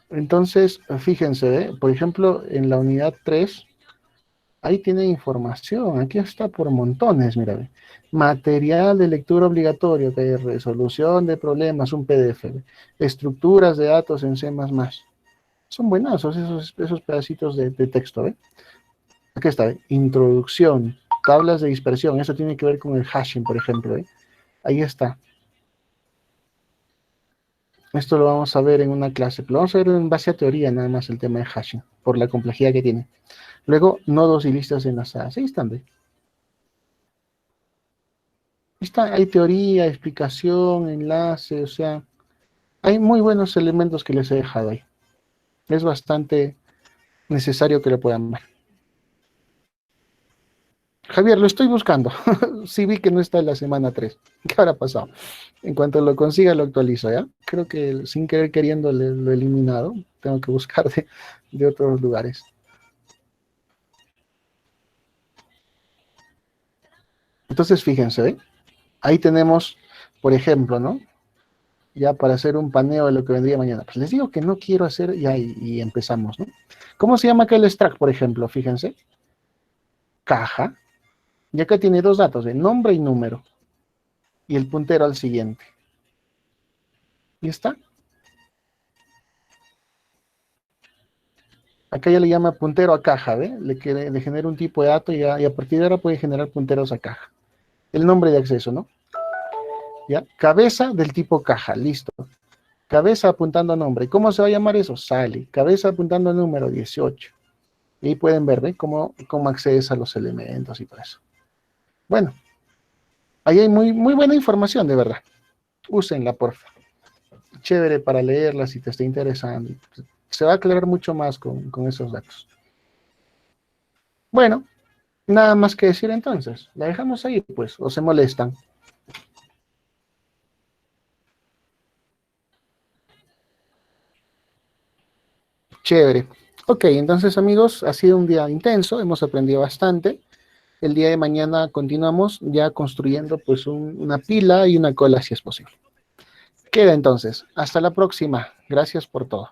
Speaker 5: Entonces, fíjense, por ejemplo, en la unidad 3, ahí tiene información, aquí está por montones, mira, ve. Material de lectura obligatorio, que es resolución de problemas, un PDF, ve. Estructuras de datos en C++. Son buenazos esos pedacitos de texto, ¿ve? Aquí está, ¿ve? Introducción, tablas de dispersión, eso tiene que ver con el hashing, por ejemplo, ¿eh? Ahí está. Esto lo vamos a ver en una clase, lo vamos a ver en base a teoría nada más el tema de hashing, por la complejidad que tiene. Luego, nodos y listas enlazadas, ahí están, ¿ve? Hay teoría, explicación, enlace, o sea, hay muy buenos elementos que les he dejado ahí. Es bastante necesario que lo puedan ver. Javier, lo estoy buscando. Sí vi que no está en la semana 3. ¿Qué habrá pasado? En cuanto lo consiga, lo actualizo, ¿ya? Creo que sin querer queriendo lo he eliminado. Tengo que buscar de otros lugares. Entonces, fíjense, ¿eh? Ahí tenemos, por ejemplo, ¿no? Ya para hacer un paneo de lo que vendría mañana. Pues les digo que no quiero hacer, ya, y empezamos, ¿no? ¿Cómo se llama acá el extract, por ejemplo? Fíjense. Caja. Y acá tiene dos datos, de nombre y número. Y el puntero al siguiente. ¿Y está? Acá ya le llama puntero a caja, ¿ve? Le genera un tipo de dato y a partir de ahora puede generar punteros a caja. El nombre de acceso, ¿no? ¿Ya? Cabeza del tipo caja, listo. Cabeza apuntando a nombre. ¿Cómo se va a llamar eso? Sale. Cabeza apuntando a número 18. Y ahí pueden ver, ¿ve? Cómo accedes a los elementos y todo eso. Bueno, ahí hay muy buena información, de verdad. Úsenla, porfa. Chévere para leerla si te está interesando. Se va a aclarar mucho más con esos datos. Bueno, nada más que decir entonces. La dejamos ahí, pues, o se molestan. Chévere. Ok, entonces, amigos, ha sido un día intenso, hemos aprendido bastante. El día de mañana continuamos ya construyendo pues una pila y una cola si es posible. Queda entonces. Hasta la próxima. Gracias por todo.